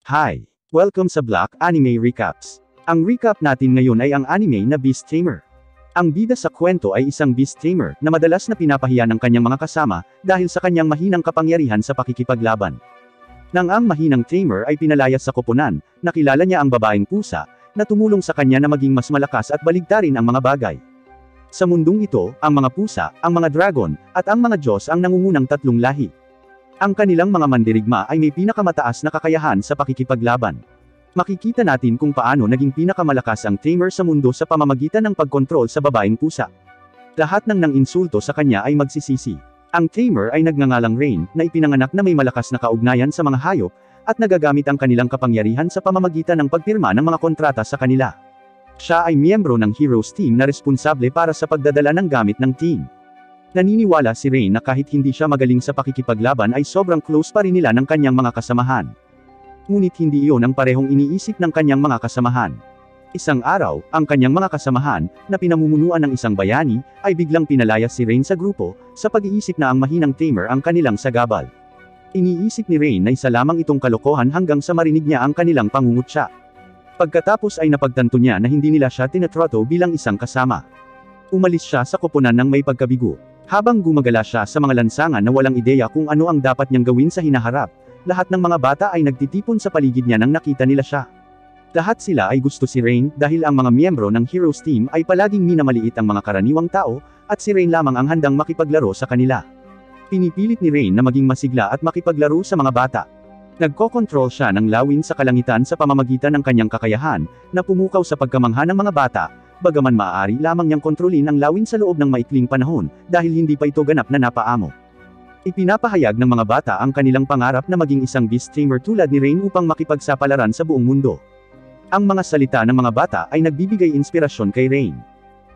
Hi! Welcome sa Black Anime Recaps. Ang recap natin ngayon ay ang anime na Beast Tamer. Ang bida sa kwento ay isang Beast Tamer na madalas na pinapahiya ng kanyang mga kasama dahil sa kanyang mahinang kapangyarihan sa pakikipaglaban. Nang ang mahinang Tamer ay pinalayas sa koponan, nakilala niya ang babaeng pusa na tumulong sa kanya na maging mas malakas at baligtarin ang mga bagay. Sa mundong ito, ang mga pusa, ang mga dragon, at ang mga Diyos ang nangungunang tatlong lahi. Ang kanilang mga mandirigma ay may pinakamataas na kakayahan sa pakikipaglaban. Makikita natin kung paano naging pinakamalakas ang Tamer sa mundo sa pamamagitan ng pagkontrol sa babaeng pusa. Lahat ng nang-insulto sa kanya ay magsisisi. Ang Tamer ay nagngangalang Rain, na ipinanganak na may malakas na kaugnayan sa mga hayop, at nagagamit ang kanilang kapangyarihan sa pamamagitan ng pagpirma ng mga kontrata sa kanila. Siya ay miyembro ng Heroes Team na responsable para sa pagdadala ng gamit ng team. Naniniwala si Rain na kahit hindi siya magaling sa pakikipaglaban ay sobrang close pa rin nila ng kanyang mga kasamahan. Ngunit hindi iyon ang parehong iniisip ng kanyang mga kasamahan. Isang araw, ang kanyang mga kasamahan, na pinamumunuan ng isang bayani, ay biglang pinalayas si Rain sa grupo, sa pag-iisip na ang mahinang Tamer ang kanilang sagabal. Iniisip ni Rain na isa lamang itong kalokohan hanggang sa marinig niya ang kanilang pangungutya. Pagkatapos ay napagtanto niya na hindi nila siya tinatrato bilang isang kasama. Umalis siya sa koponan ng may pagkabigo. Habang gumagala siya sa mga lansangan na walang ideya kung ano ang dapat niyang gawin sa hinaharap, lahat ng mga bata ay nagtitipon sa paligid niya nang nakita nila siya. Lahat sila ay gusto si Rain dahil ang mga miyembro ng Heroes Team ay palaging minamaliit ang mga karaniwang tao, at si Rain lamang ang handang makipaglaro sa kanila. Pinipilit ni Rain na maging masigla at makipaglaro sa mga bata. Nagkokontrol siya ng lawin sa kalangitan sa pamamagitan ng kanyang kakayahan, na pumukaw sa pagkamangha ng mga bata, bagaman maaari lamang niyang kontrolin ang lawin sa loob ng maikling panahon, dahil hindi pa ito ganap na napaamo. Ipinapahayag ng mga bata ang kanilang pangarap na maging isang Beast Tamer tulad ni Rain upang makipagsapalaran sa buong mundo. Ang mga salita ng mga bata ay nagbibigay inspirasyon kay Rain.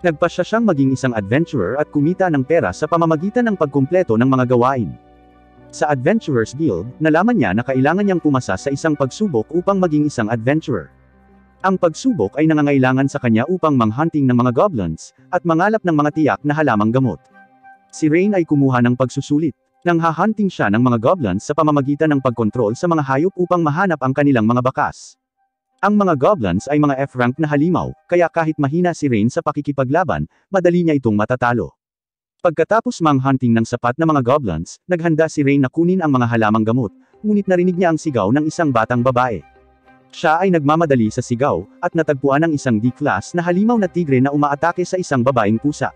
Nagpasya siyang maging isang adventurer at kumita ng pera sa pamamagitan ng pagkumpleto ng mga gawain. Sa Adventurers Guild, nalaman niya na kailangan niyang pumasa sa isang pagsubok upang maging isang adventurer. Ang pagsubok ay nangangailangan sa kanya upang manghunting ng mga goblins, at mangalap ng mga tiyak na halamang gamot. Si Rain ay kumuha ng pagsusulit. Nanghahunting siya ng mga goblins sa pamamagitan ng pagkontrol sa mga hayop upang mahanap ang kanilang mga bakas. Ang mga goblins ay mga F-rank na halimaw, kaya kahit mahina si Rain sa pakikipaglaban, madali niya itong matatalo. Pagkatapos manghunting ng sapat na mga goblins, naghanda si Rain na kunin ang mga halamang gamot, ngunit narinig niya ang sigaw ng isang batang babae. Siya ay nagmamadali sa sigaw, at natagpuan ng isang D-class na halimaw na tigre na umaatake sa isang babaeng pusa.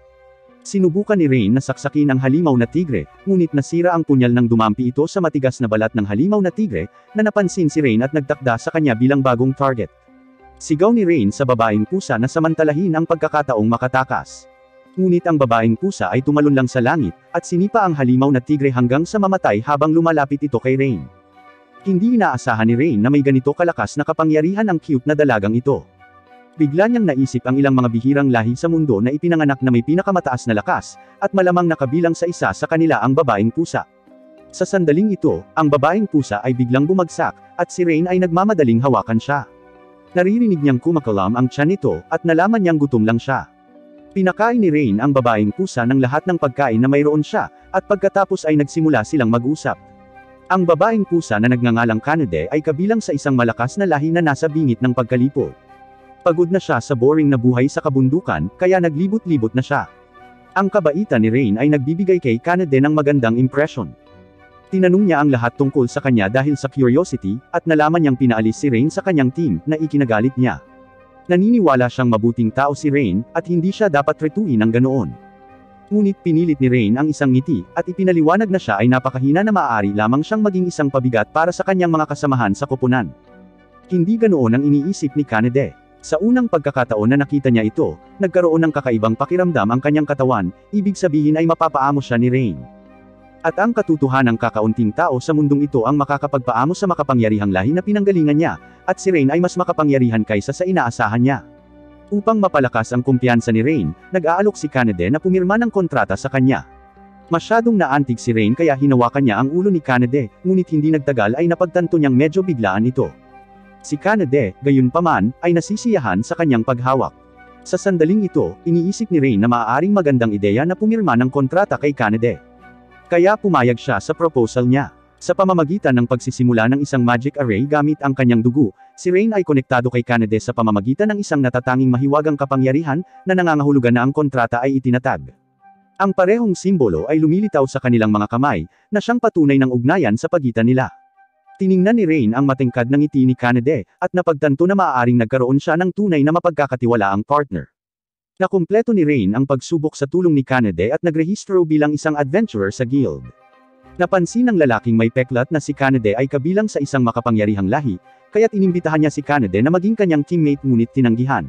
Sinubukan ni Rain na saksakin ang halimaw na tigre, ngunit nasira ang punyal ng dumampi ito sa matigas na balat ng halimaw na tigre, na napansin si Rain at nagtakda sa kanya bilang bagong target. Sigaw ni Rain sa babaeng pusa na samantalahin ang pagkakataong makatakas. Ngunit ang babaeng pusa ay tumalon lang sa langit, at sinipa ang halimaw na tigre hanggang sa mamatay habang lumalapit ito kay Rain. Hindi inaasahan ni Rain na may ganito kalakas na kapangyarihan ang cute na dalagang ito. Bigla niyang naisip ang ilang mga bihirang lahi sa mundo na ipinanganak na may pinakamataas na lakas, at malamang nakabilang sa isa sa kanila ang babaeng pusa. Sa sandaling ito, ang babaeng pusa ay biglang bumagsak, at si Rain ay nagmamadaling hawakan siya. Naririnig niyang kumakalam ang tiyan nito, at nalaman niyang gutom lang siya. Pinakain ni Rain ang babaeng pusa ng lahat ng pagkain na mayroon siya, at pagkatapos ay nagsimula silang mag-usap. Ang babaeng pusa na nagngangalang Kanade ay kabilang sa isang malakas na lahi na nasa bingit ng pagkalipol. Pagod na siya sa boring na buhay sa kabundukan, kaya naglibot-libot na siya. Ang kabaitan ni Rain ay nagbibigay kay Kanade ng magandang impression. Tinanong niya ang lahat tungkol sa kanya dahil sa curiosity, at nalaman niyang pinaalis si Rain sa kanyang team, na ikinagalit niya. Naniniwala siyang mabuting tao si Rain, at hindi siya dapat tretuin ng ganoon. Ngunit pinilit ni Rain ang isang ngiti, at ipinaliwanag na siya ay napakahina na maaari lamang siyang maging isang pabigat para sa kanyang mga kasamahan sa koponan. Hindi ganoon ang iniisip ni Kanade. Sa unang pagkakataon na nakita niya ito, nagkaroon ng kakaibang pakiramdam ang kanyang katawan, ibig sabihin ay mapapaamo siya ni Rain. At ang katotohanang kakaunting tao sa mundong ito ang makakapagpaamo sa makapangyarihang lahi na pinanggalingan niya, at si Rain ay mas makapangyarihan kaysa sa inaasahan niya. Upang mapalakas ang kumpiyansa ni Rain, nag-aalok si Kanade na pumirma ng kontrata sa kanya. Masyadong naantig si Rain kaya hinawakan niya ang ulo ni Kanade, ngunit hindi nagtagal ay napagtanto niyang medyo biglaan ito. Si Kanade, gayunpaman, ay nasisiyahan sa kanyang paghawak. Sa sandaling ito, iniisip ni Rain na maaaring magandang ideya na pumirma ng kontrata kay Kanade. Kaya pumayag siya sa proposal niya. Sa pamamagitan ng pagsisimula ng isang magic array gamit ang kanyang dugo, si Rain ay konektado kay Kanede sa pamamagitan ng isang natatanging mahiwagang kapangyarihan na nangangahulugan na ang kontrata ay itinatag. Ang parehong simbolo ay lumilitaw sa kanilang mga kamay, na siyang patunay ng ugnayan sa pagitan nila. Tiningnan ni Rain ang matingkad ng ngiti ni Kanede, at napagtanto na maaaring nagkaroon siya ng tunay na mapagkakatiwalaang partner. Nakumpleto ni Rain ang pagsubok sa tulong ni Kanede at nagrehistro bilang isang adventurer sa guild. Napansin ng lalaking may peklat na si Kanede ay kabilang sa isang makapangyarihang lahi, kaya't inimbitahan niya si Kanede na maging kanyang teammate ngunit tinanggihan.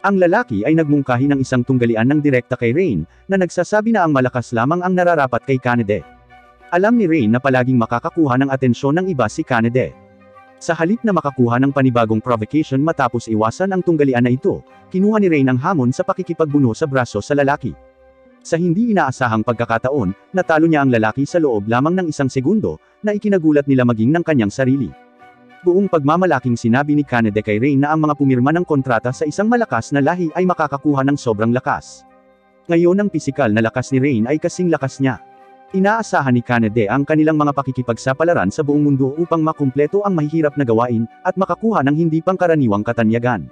Ang lalaki ay nagmungkahi ng isang tunggalian ng direkta kay Rain, na nagsasabi na ang malakas lamang ang nararapat kay Kanede. Alam ni Rain na palaging makakakuha ng atensyon ng iba si Kanede. Sa halip na makakuha ng panibagong provocation matapos iwasan ang tunggalian na ito, kinuha ni Rain ang hamon sa pakikipagbuno sa braso sa lalaki. Sa hindi inaasahang pagkakataon, natalo niya ang lalaki sa loob lamang ng isang segundo, na ikinagulat nila maging ng kanyang sarili. Buong pagmamalaking sinabi ni Kanede kay Rain na ang mga pumirma ng kontrata sa isang malakas na lahi ay makakakuha ng sobrang lakas. Ngayon ang pisikal na lakas ni Rain ay kasing lakas niya. Inaasahan ni Kanede ang kanilang mga pakikipagsapalaran sa buong mundo upang makumpleto ang mahihirap na gawain, at makakuha ng hindi pangkaraniwang katanyagan.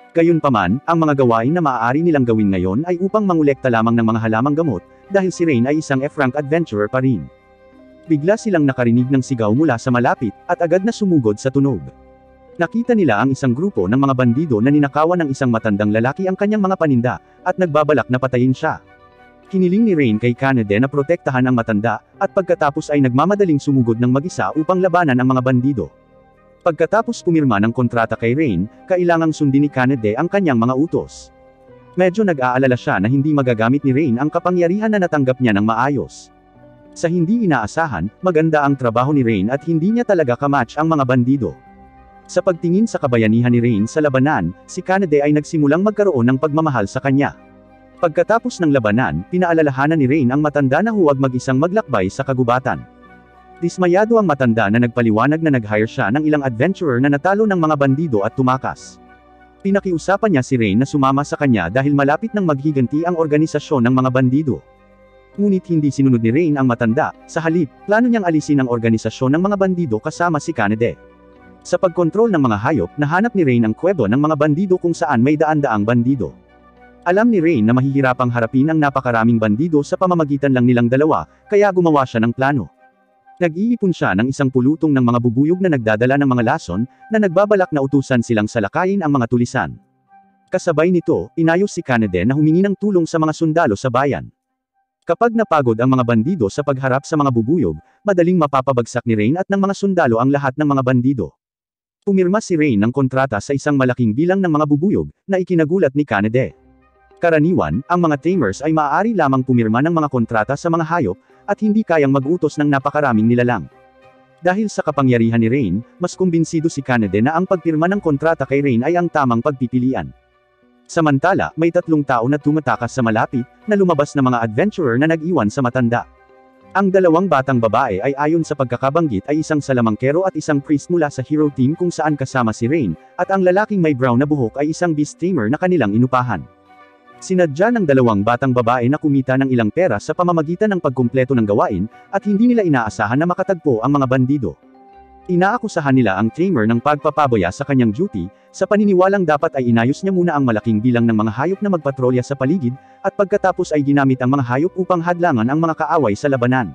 Gayunpaman, ang mga gawain na maaari nilang gawin ngayon ay upang mangolekta lamang ng mga halamang gamot, dahil si Rain ay isang F-rank adventurer pa rin. Bigla silang nakarinig ng sigaw mula sa malapit, at agad na sumugod sa tunog. Nakita nila ang isang grupo ng mga bandido na ninakawan ng isang matandang lalaki ang kanyang mga paninda, at nagbabalak na patayin siya. Hiniling ni Rain kay Kanede na protektahan ang matanda, at pagkatapos ay nagmamadaling sumugod ng mag-isa upang labanan ang mga bandido. Pagkatapos pumirma ng kontrata kay Rain, kailangang sundin ni Kanede ang kanyang mga utos. Medyo nag-aalala siya na hindi magagamit ni Rain ang kapangyarihan na natanggap niya ng maayos. Sa hindi inaasahan, maganda ang trabaho ni Rain at hindi niya talaga kamatch ang mga bandido. Sa pagtingin sa kabayanihan ni Rain sa labanan, si Kanede ay nagsimulang magkaroon ng pagmamahal sa kanya. Pagkatapos ng labanan, pinaalalahanan ni Rain ang matanda na huwag mag-isang maglakbay sa kagubatan. Dismayado ang matanda na nagpaliwanag na nag-hire siya ng ilang adventurer na natalo ng mga bandido at tumakas. Pinakiusapan niya si Rain na sumama sa kanya dahil malapit nang maghiganti ang organisasyon ng mga bandido. Ngunit hindi sinunod ni Rain ang matanda, sa halip, plano niyang alisin ang organisasyon ng mga bandido kasama si Kanede. Sa pagkontrol ng mga hayop, nahanap ni Rain ang kwebo ng mga bandido kung saan may daan-daang bandido. Alam ni Rain na mahihirapang harapin ang napakaraming bandido sa pamamagitan lang nilang dalawa, kaya gumawa siya ng plano. Nag-iipon siya ng isang pulutong ng mga bubuyog na nagdadala ng mga lason, na nagbabalak na utusan silang salakayin ang mga tulisan. Kasabay nito, inayos si Kanede na humingi ng tulong sa mga sundalo sa bayan. Kapag napagod ang mga bandido sa pagharap sa mga bubuyog, madaling mapapabagsak ni Rain at ng mga sundalo ang lahat ng mga bandido. Pumirma si Rain ng kontrata sa isang malaking bilang ng mga bubuyog, na ikinagulat ni Kanede. Karaniwan, ang mga tamers ay maaari lamang pumirma ng mga kontrata sa mga hayop, at hindi kayang mag-utos ng napakaraming nilalang. Dahil sa kapangyarihan ni Rain, mas kumbinsido si Kanede na ang pagpirma ng kontrata kay Rain ay ang tamang pagpipilian. Samantala, may 3 tao na tumatakas sa malapit, na lumabas na mga adventurer na nag-iwan sa matanda. Ang 2 batang babae ay ayon sa pagkakabanggit ay isang salamangkero at isang priest mula sa hero team kung saan kasama si Rain, at ang lalaking may brown na buhok ay isang beast tamer na kanilang inupahan. Sinadya ng 2 batang babae na kumita ng ilang pera sa pamamagitan ng pagkumpleto ng gawain, at hindi nila inaasahan na makatagpo ang mga bandido. Inaakusahan nila ang tamer ng pagpapabaya sa kanyang duty, sa paniniwalang dapat ay inayos niya muna ang malaking bilang ng mga hayop na magpatrolya sa paligid, at pagkatapos ay ginamit ang mga hayop upang hadlangan ang mga kaaway sa labanan.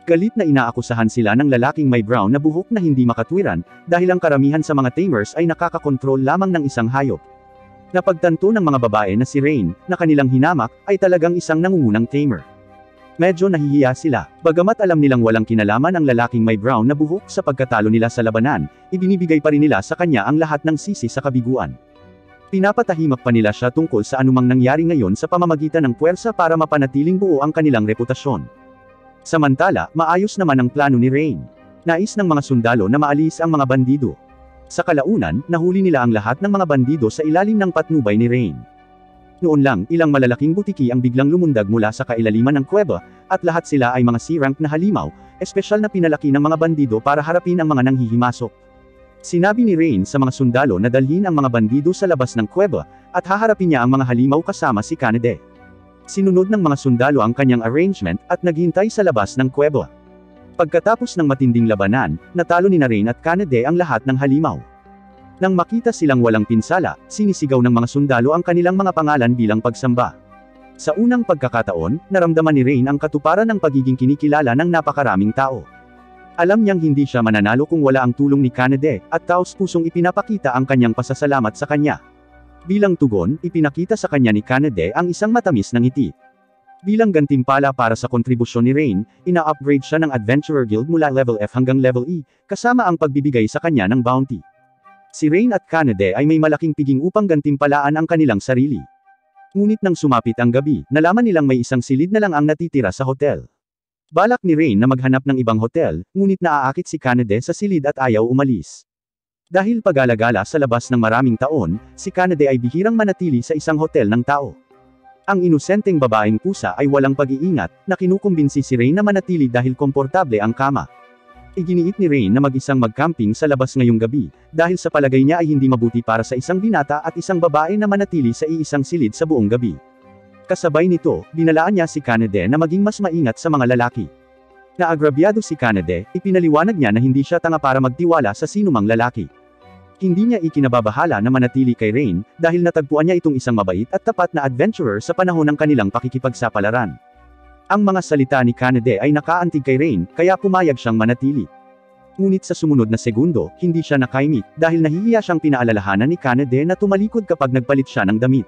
Galit na inaakusahan sila ng lalaking may brown na buhok na hindi makatwiran, dahil ang karamihan sa mga tamers ay nakakakontrol lamang ng isang hayop. Napagtanto ng mga babae na si Rain, na kanilang hinamak, ay talagang isang nangungunang tamer. Medyo nahihiya sila, bagamat alam nilang walang kinalaman ang lalaking may brown na buhok sa pagkatalo nila sa labanan, ibinibigay pa rin nila sa kanya ang lahat ng sisi sa kabiguan. Pinapatahimak pa nila siya tungkol sa anumang nangyari ngayon sa pamamagitan ng puwersa para mapanatiling buo ang kanilang reputasyon. Samantala, maayos naman ang plano ni Rain. Nais ng mga sundalo na maalis ang mga bandido. Sa kalaunan, nahuli nila ang lahat ng mga bandido sa ilalim ng patnubay ni Rain. Noon lang, ilang malalaking butiki ang biglang lumundag mula sa kailaliman ng kuweba, at lahat sila ay mga C-rank na halimaw, espesyal na pinalaki ng mga bandido para harapin ang mga nanghihimasok. Sinabi ni Rain sa mga sundalo na dalhin ang mga bandido sa labas ng kuweba, at haharapin niya ang mga halimaw kasama si Kanede. Sinunod ng mga sundalo ang kanyang arrangement, at naghintay sa labas ng kuweba. Pagkatapos ng matinding labanan, natalo ni Rain at Kanade ang lahat ng halimaw. Nang makita silang walang pinsala, sinisigaw ng mga sundalo ang kanilang mga pangalan bilang pagsamba. Sa unang pagkakataon, naramdaman ni Rain ang katuparan ng pagiging kinikilala ng napakaraming tao. Alam niyang hindi siya mananalo kung wala ang tulong ni Kanade, at taos-pusong ipinapakita ang kanyang pasasalamat sa kanya. Bilang tugon, ipinakita sa kanya ni Kanade ang isang matamis na ngiti. Bilang gantimpala para sa kontribusyon ni Rain, ina-upgrade siya ng Adventurer Guild mula level F hanggang level E, kasama ang pagbibigay sa kanya ng bounty. Si Rain at Kanade ay may malaking piging upang gantimpalaan ang kanilang sarili. Ngunit nang sumapit ang gabi, nalaman nilang may isang silid na lang ang natitira sa hotel. Balak ni Rain na maghanap ng ibang hotel, ngunit naaakit si Kanade sa silid at ayaw umalis. Dahil pag-alagala sa labas ng maraming taon, si Kanade ay bihirang manatili sa isang hotel ng tao. Ang inosenteng babaeng pusa ay walang pag-iingat, na kinukumbinsi si Rain na manatili dahil komportable ang kama. Iginiit ni Rain na mag-isang mag-camping sa labas ngayong gabi, dahil sa palagay niya ay hindi mabuti para sa isang binata at isang babae na manatili sa iisang silid sa buong gabi. Kasabay nito, binalaan niya si Kanade na maging mas maingat sa mga lalaki. Naagrabyado si Kanade, ipinaliwanag niya na hindi siya tanga para magtiwala sa sinumang lalaki. Hindi niya ikinababahala na manatili kay Rain, dahil natagpuan niya itong isang mabait at tapat na adventurer sa panahon ng kanilang pakikipagsapalaran. Ang mga salita ni Kanade ay nakaantig kay Rain, kaya pumayag siyang manatili. Ngunit sa sumunod na segundo, hindi siya nakaimik, dahil nahihiya siyang pinaalalahanan ni Kanade na tumalikod kapag nagpalit siya ng damit.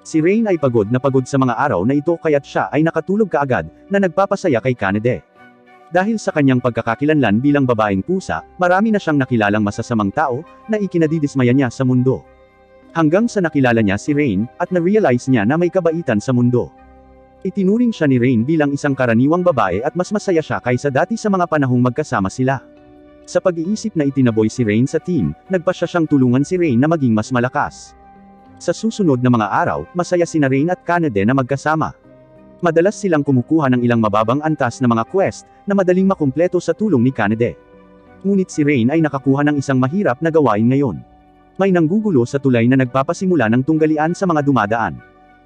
Si Rain ay pagod na pagod sa mga araw na ito kaya't siya ay nakatulog kaagad, na nagpapasaya kay Kanade. Dahil sa kanyang pagkakakilanlan bilang babaeng pusa, marami na siyang nakilalang masasamang tao, na ikinadidismaya niya sa mundo. Hanggang sa nakilala niya si Rain, at na-realize niya na may kabaitan sa mundo. Itinuring siya ni Rain bilang isang karaniwang babae at mas masaya siya kaysa dati sa mga panahong magkasama sila. Sa pag-iisip na itinaboy si Rain sa team, nagpasya siyang tulungan si Rain na maging mas malakas. Sa susunod na mga araw, masaya sina Rain at Kanade na magkasama. Madalas silang kumukuha ng ilang mababang antas na mga quest, na madaling makumpleto sa tulong ni Kanade. Ngunit si Rain ay nakakuha ng isang mahirap na gawain ngayon. May nanggugulo sa tulay na nagpapasimula ng tunggalian sa mga dumadaan.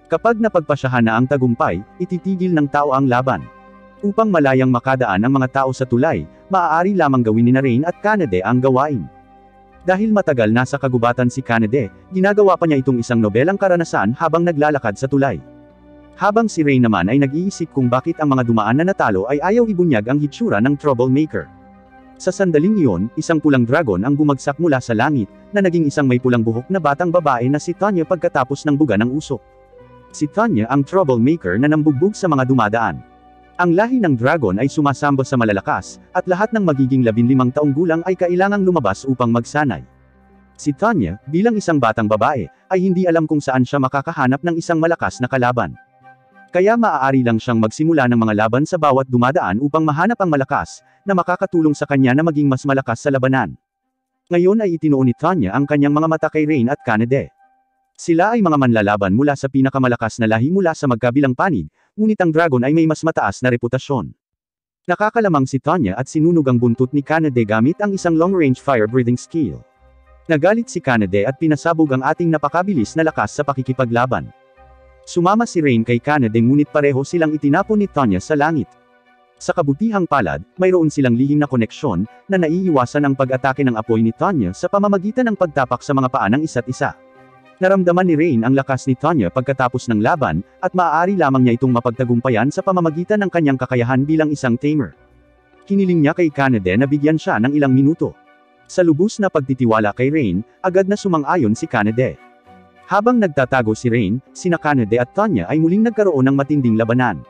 Kapag napagpasyahan na ang tagumpay, ititigil ng tao ang laban. Upang malayang makadaan ang mga tao sa tulay, maaari lamang gawin ni Rain at Kanade ang gawain. Dahil matagal nasa kagubatan si Kanade, ginagawa pa niya itong isang nobelang karanasan habang naglalakad sa tulay. Habang si Rain naman ay nag-iisip kung bakit ang mga dumaan na natalo ay ayaw ibunyag ang hitsura ng troublemaker. Sa sandaling iyon, isang pulang dragon ang bumagsak mula sa langit, na naging isang may pulang buhok na batang babae na si Tanya pagkatapos ng buga ng usok. Si Tanya ang troublemaker na nambugbog sa mga dumadaan. Ang lahi ng dragon ay sumasamba sa malalakas, at lahat ng magiging 15 taong gulang ay kailangang lumabas upang magsanay. Si Tanya, bilang isang batang babae, ay hindi alam kung saan siya makakahanap ng isang malakas na kalaban. Kaya maaari lang siyang magsimula ng mga laban sa bawat dumadaan upang mahanap ang malakas, na makakatulong sa kanya na maging mas malakas sa labanan. Ngayon ay itinuon ni Tanya ang kanyang mga mata kay Rain at Kanade. Sila ay mga manlalaban mula sa pinakamalakas na lahi mula sa magkabilang panig, ngunit ang dragon ay may mas mataas na reputasyon. Nakakalamang si Tanya at sinunog ang buntot ni Kanade gamit ang isang long-range fire-breathing skill. Nagalit si Kanade at pinasabog ang ating napakabilis na lakas sa pakikipaglaban. Sumama si Rain kay Kanade ngunit pareho silang itinapon ni Tanya sa langit. Sa kabutihang palad, mayroon silang lihim na koneksyon, na naiiwasan ang pag-atake ng apoy ni Tanya sa pamamagitan ng pagtapak sa mga paa ng isa't isa. Naramdaman ni Rain ang lakas ni Tanya pagkatapos ng laban, at maaari lamang niya itong mapagtagumpayan sa pamamagitan ng kanyang kakayahan bilang isang tamer. Hiniling niya kay Kanade na bigyan siya ng ilang minuto. Sa lubos na pagtitiwala kay Rain, agad na sumang-ayon si Kanade. Habang nagtatago si Rain, sina Kanade at Tanya ay muling nagkaroon ng matinding labanan.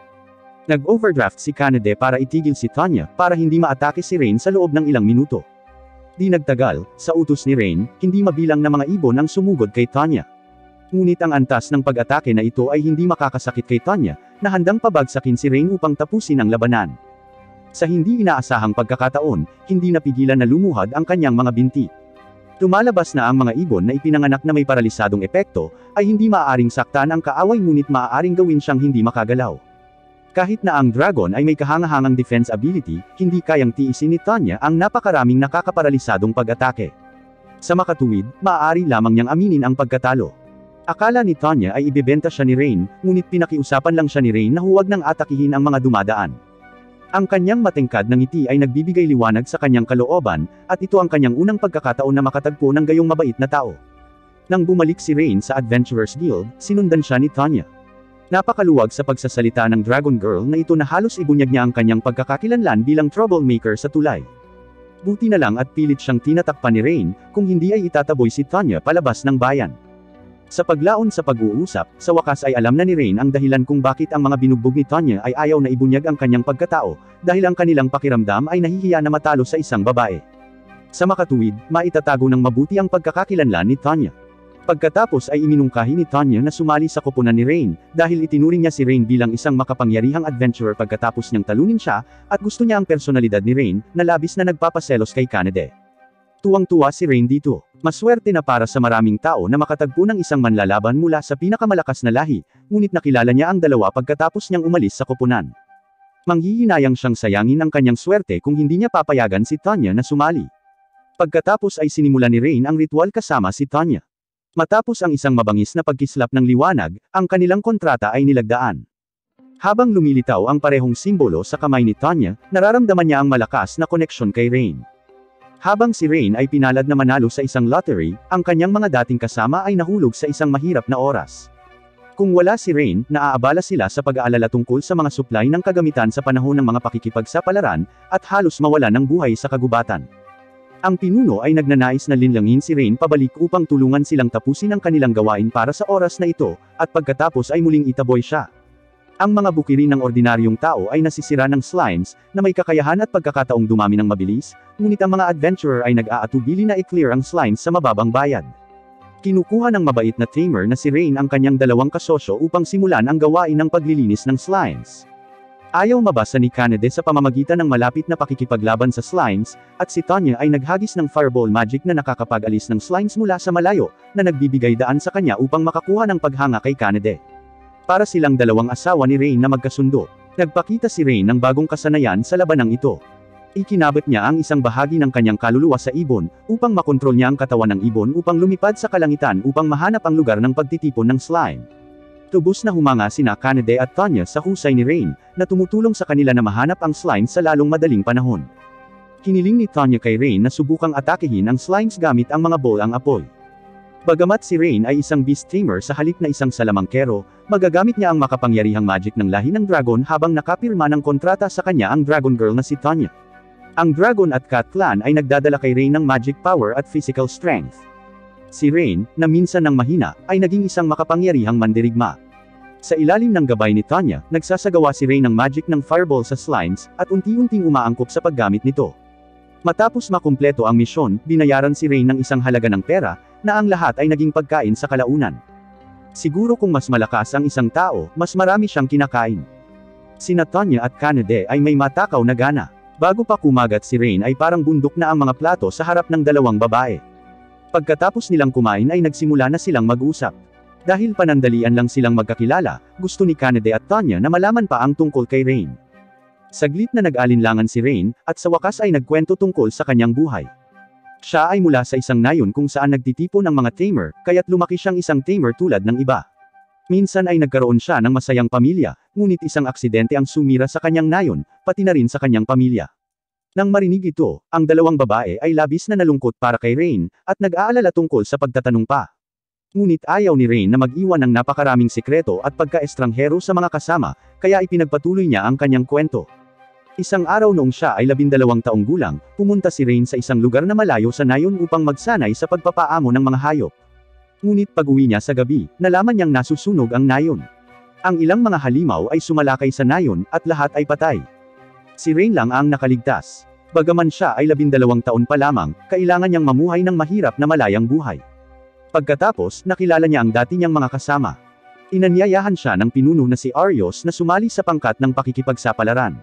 Nag-overdraft si Kanade para itigil si Tanya, para hindi maatake si Rain sa loob ng ilang minuto. Di nagtagal, sa utos ni Rain, hindi mabilang na mga ibon ang sumugod kay Tanya. Ngunit ang antas ng pag-atake na ito ay hindi makakasakit kay Tanya, na handang pabagsakin si Rain upang tapusin ang labanan. Sa hindi inaasahang pagkakataon, hindi napigilan na lumuhad ang kanyang mga binti. Lumalabas na ang mga ibon na ipinanganak na may paralisadong epekto, ay hindi maaaring saktan ang kaaway ngunit maaaring gawin siyang hindi makagalaw. Kahit na ang dragon ay may kahangahangang defense ability, hindi kayang tiisin ni Tanya ang napakaraming nakakaparalisadong pag-atake. Sa makatuwid, maaari lamang niyang aminin ang pagkatalo. Akala ni Tanya ay ibebenta siya ni Rain, ngunit pinakiusapan lang siya ni Rain na huwag nang atakihin ang mga dumadaan. Ang kanyang matingkad na ngiti ay nagbibigay liwanag sa kanyang kalooban, at ito ang kanyang unang pagkakataon na makatagpo ng gayong mabait na tao. Nang bumalik si Rain sa Adventurers Guild, sinundan siya ni Tanya. Napakaluwag sa pagsasalita ng Dragon Girl na ito na halos ibunyag niya ang kanyang pagkakakilanlan bilang troublemaker sa tulay. Buti na lang at pilit siyang tinatakpan ni Rain, kung hindi ay itataboy si Tanya palabas ng bayan. Sa paglaon sa pag-uusap, sa wakas ay alam na ni Rain ang dahilan kung bakit ang mga binugbog ni Tanya ay ayaw na ibunyag ang kanyang pagkatao, dahil ang kanilang pakiramdam ay nahihiya na matalo sa isang babae. Sa makatuwid, maitatago ng mabuti ang pagkakakilanlan ni Tanya. Pagkatapos ay iminungkahi ni Tanya na sumali sa koponan ni Rain, dahil itinuring niya si Rain bilang isang makapangyarihang adventurer pagkatapos niyang talunin siya, at gusto niya ang personalidad ni Rain, na labis na nagpapaselos kay Kanade. Tuwang-tuwa si Rain dito. Maswerte na para sa maraming tao na makatagpo ng isang manlalaban mula sa pinakamalakas na lahi, ngunit nakilala niya ang dalawa pagkatapos niyang umalis sa koponan. Manghihinayang siyang sayangin ang kanyang swerte kung hindi niya papayagan si Tanya na sumali. Pagkatapos ay sinimula ni Rain ang ritual kasama si Tanya. Matapos ang isang mabangis na pagkislap ng liwanag, ang kanilang kontrata ay nilagdaan. Habang lumilitaw ang parehong simbolo sa kamay ni Tanya, nararamdaman niya ang malakas na koneksyon kay Rain. Habang si Rain ay pinalad na manalo sa isang lottery, ang kanyang mga dating kasama ay nahulog sa isang mahirap na oras. Kung wala si Rain, naaabala sila sa pag-aalala tungkol sa mga supply ng kagamitan sa panahon ng mga pakikipagsapalaran, at halos mawala ng buhay sa kagubatan. Ang pinuno ay nagnanais na linlangin si Rain pabalik upang tulungan silang tapusin ang kanilang gawain para sa oras na ito, at pagkatapos ay muling itaboy siya. Ang mga bukirin ng ordinaryong tao ay nasisira ng slimes, na may kakayahan at pagkakataong dumami ng mabilis, ngunit ang mga adventurer ay nag-aatubili na i-clear ang slimes sa mababang bayad. Kinukuha ng mabait na tamer na si Rain ang kanyang dalawang kasosyo upang simulan ang gawain ng paglilinis ng slimes. Ayaw mabasa ni Kanade sa pamamagitan ng malapit na pakikipaglaban sa slimes, at si Tanya ay naghagis ng fireball magic na nakakapag-alis ng slimes mula sa malayo, na nagbibigay daan sa kanya upang makakuha ng paghanga kay Kanade. Para silang dalawang asawa ni Rain na magkasundo. Nagpakita si Rain ng bagong kasanayan sa labanang ito. Ikinabit niya ang isang bahagi ng kanyang kaluluwa sa ibon, upang makontrol niya ang katawan ng ibon upang lumipad sa kalangitan upang mahanap ang lugar ng pagtitipon ng slime. Tubos na humanga sina Kanade at Tanya sa husay ni Rain, na tumutulong sa kanila na mahanap ang slime sa lalong madaling panahon. Hiniling ni Tanya kay Rain na subukang atakehin ang slimes gamit ang mga bolang apoy. Bagamat si Rain ay isang beast tamer sa halip na isang salamangkero, magagamit niya ang makapangyarihang magic ng lahi ng dragon habang nakapirma ng kontrata sa kanya ang Dragon Girl na si Tanya. Ang Dragon at Cat Clan ay nagdadala kay Rain ng magic power at physical strength. Si Rain, na minsan ng mahina, ay naging isang makapangyarihang mandirigma. Sa ilalim ng gabay ni Tanya, nagsasagawa si Rain ng magic ng fireball sa slimes, at unti-unting umaangkop sa paggamit nito. Matapos makumpleto ang misyon, binayaran si Rain ng isang halaga ng pera, na ang lahat ay naging pagkain sa kalaunan. Siguro kung mas malakas ang isang tao, mas marami siyang kinakain. Sina Tanya at Kanade ay may matakaw na gana. Bago pa kumagat si Rain ay parang bundok na ang mga plato sa harap ng dalawang babae. Pagkatapos nilang kumain ay nagsimula na silang mag-usap. Dahil panandalian lang silang magkakilala, gusto ni Kanade at Tanya na malaman pa ang tungkol kay Rain. Saglit na nag-alinlangan si Rain, at sa wakas ay nagkwento tungkol sa kanyang buhay. Siya ay mula sa isang nayon kung saan nagtitipon ng mga tamer, kaya't lumaki siyang isang tamer tulad ng iba. Minsan ay nagkaroon siya ng masayang pamilya, ngunit isang aksidente ang sumira sa kanyang nayon, pati na rin sa kanyang pamilya. Nang marinig ito, ang dalawang babae ay labis na nalungkot para kay Rain, at nag-aalala tungkol sa pagtatanong pa. Ngunit ayaw ni Rain na mag-iwan ng napakaraming sikreto at pagka-estranghero sa mga kasama, kaya ipinagpatuloy niya ang kanyang kwento. Isang araw noong siya ay 12 taong gulang, pumunta si Rain sa isang lugar na malayo sa nayon upang magsanay sa pagpapaamo ng mga hayop. Ngunit pag-uwi niya sa gabi, nalaman niyang nasusunog ang nayon. Ang ilang mga halimaw ay sumalakay sa nayon, at lahat ay patay. Si Rain lang ang nakaligtas. Bagaman siya ay 12 taon pa lamang, kailangan niyang mamuhay ng mahirap na malayang buhay. Pagkatapos, nakilala niya ang dati niyang mga kasama. Inanyayahan siya ng pinuno na si Arios na sumali sa pangkat ng pakikipagsapalaran.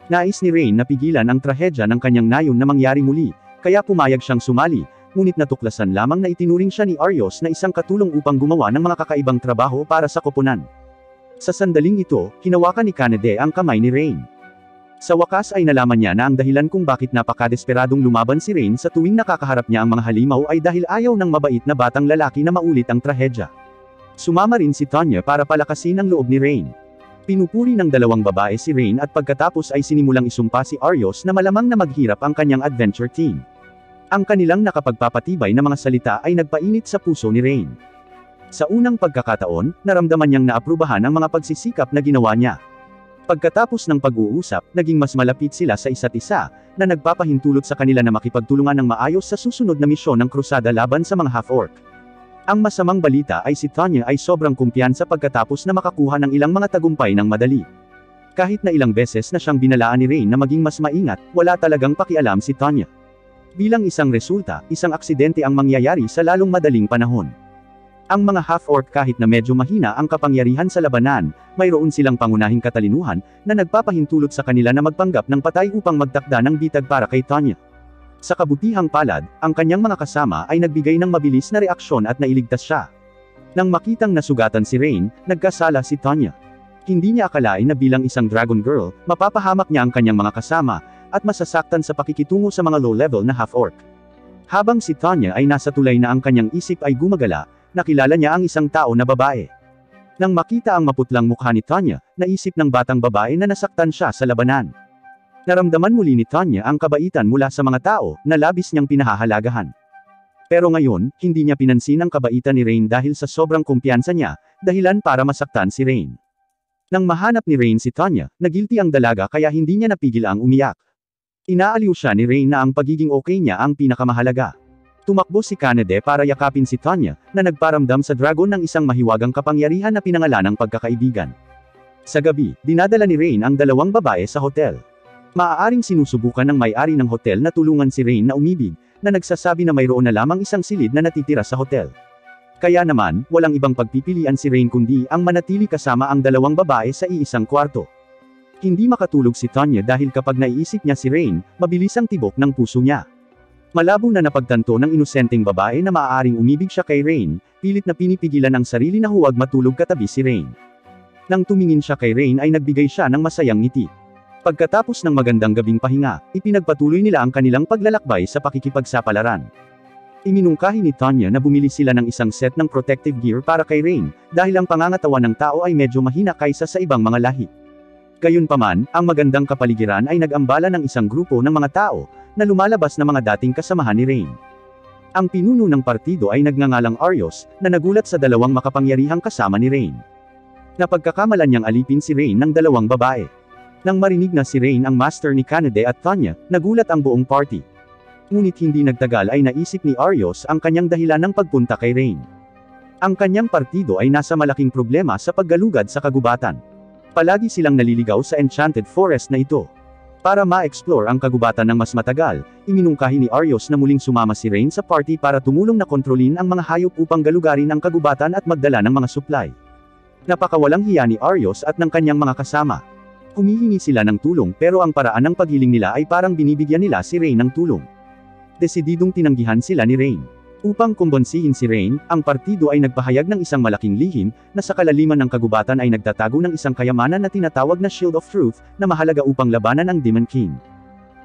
Nais ni Rain na pigilan ang trahedya ng kanyang nayon na mangyari muli, kaya pumayag siyang sumali, ngunit natuklasan lamang na itinuring siya ni Arios na isang katulong upang gumawa ng mga kakaibang trabaho para sa koponan. Sa sandaling ito, hinawakan ni Kanade ang kamay ni Rain. Sa wakas ay nalaman niya na ang dahilan kung bakit napakadesperadong lumaban si Rain sa tuwing nakakaharap niya ang mga halimaw ay dahil ayaw ng mabait na batang lalaki na maulit ang trahedya. Sumama rin si Tanya para palakasin ang loob ni Rain. Pinupuri ng dalawang babae si Rain at pagkatapos ay sinimulang isumpa si Arios na malamang na maghirap ang kanyang adventure team. Ang kanilang nakapagpapatibay na mga salita ay nagpainit sa puso ni Rain. Sa unang pagkakataon, naramdaman niyang naaprubahan ang mga pagsisikap na ginawa niya. Pagkatapos ng pag-uusap, naging mas malapit sila sa isa't isa, na nagpapahintulot sa kanila na makipagtulungan ng maayos sa susunod na misyon ng krusada laban sa mga half-orc. Ang masamang balita ay si Tanya ay sobrang kumpiyansa pagkatapos na makakuha ng ilang mga tagumpay ng madali. Kahit na ilang beses na siyang binalaan ni Rain na maging mas maingat, wala talagang pakialam si Tanya. Bilang isang resulta, isang aksidente ang mangyayari sa lalong madaling panahon. Ang mga half-orc kahit na medyo mahina ang kapangyarihan sa labanan, mayroon silang pangunahing katalinuhan, na nagpapahintulot sa kanila na magpanggap ng patay upang magtakda ng bitag para kay Tanya. Sa kabutihang palad, ang kanyang mga kasama ay nagbigay ng mabilis na reaksyon at nailigtas siya. Nang makitang nasugatan si Rain, nagkasala si Tanya. Hindi niya akalain na bilang isang Dragon Girl, mapapahamak niya ang kanyang mga kasama, at masasaktan sa pakikitungo sa mga low-level na half-orc. Habang si Tanya ay nasa tulay na ang kanyang isip ay gumagala, nakilala niya ang isang tao na babae. Nang makita ang maputlang mukha ni Tanya, naisip ng batang babae na nasaktan siya sa labanan. Naramdaman muli ni Tanya ang kabaitan mula sa mga tao, na labis niyang pinahahalagahan. Pero ngayon, hindi niya pinansin ang kabaitan ni Rain dahil sa sobrang kumpiyansa niya, dahilan para masaktan si Rain. Nang mahanap ni Rain si Tanya, nagilty ang dalaga kaya hindi niya napigil ang umiyak. Inaaliw siya ni Rain na ang pagiging okay niya ang pinakamahalaga. Tumakbo si Kanade para yakapin si Tanya, na nagparamdam sa dragon ng isang mahiwagang kapangyarihan na pinangalanang pagkakaibigan. Sa gabi, dinadala ni Rain ang dalawang babae sa hotel. Maaaring sinusubukan ng may-ari ng hotel na tulungan si Rain na umibig, na nagsasabi na mayroon na lamang isang silid na natitira sa hotel. Kaya naman, walang ibang pagpipilian si Rain kundi ang manatili kasama ang dalawang babae sa iisang kwarto. Hindi makatulog si Tanya dahil kapag naiisip niya si Rain, mabilis ang tibok ng puso niya. Malabo na napagtanto ng inosenteng babae na maaaring umibig siya kay Rain, pilit na pinipigilan ang sarili na huwag matulog katabi si Rain. Nang tumingin siya kay Rain ay nagbigay siya ng masayang ngiti. Pagkatapos ng magandang gabing pahinga, ipinagpatuloy nila ang kanilang paglalakbay sa pakikipagsapalaran. Iminungkahi ni Tanya na bumili sila ng isang set ng protective gear para kay Rain, dahil ang pangangatawan ng tao ay medyo mahina kaysa sa ibang mga lahi. Gayunpaman, ang magandang kapaligiran ay nag-ambala ng isang grupo ng mga tao, na lumalabas na mga dating kasamahan ni Rain. Ang pinuno ng partido ay nagngangalang Arios, na nagulat sa dalawang makapangyarihang kasama ni Rain. Napagkakamalan niyang alipin si Rain ng dalawang babae. Nang marinig na si Rain ang master ni Kanade at Tanya, nagulat ang buong party. Ngunit hindi nagtagal ay naisip ni Arios ang kanyang dahilan ng pagpunta kay Rain. Ang kanyang partido ay nasa malaking problema sa paggalugad sa kagubatan. Palagi silang naliligaw sa Enchanted Forest na ito. Para ma-explore ang kagubatan ng mas matagal, iminungkahi ni Arios na muling sumama si Rain sa party para tumulong na kontrolin ang mga hayop upang galugarin ang kagubatan at magdala ng mga supply. Napakawalang hiya ni Arios at ng kanyang mga kasama. Humihingi sila ng tulong pero ang paraan ng paghiling nila ay parang binibigyan nila si Rain ng tulong. Desididong tinanggihan sila ni Rain. Upang kumbonsihin si Rain, ang partido ay nagpahayag ng isang malaking lihim, na sa kalaliman ng kagubatan ay nagtatago ng isang kayamanan na tinatawag na Shield of Truth, na mahalaga upang labanan ang Demon King.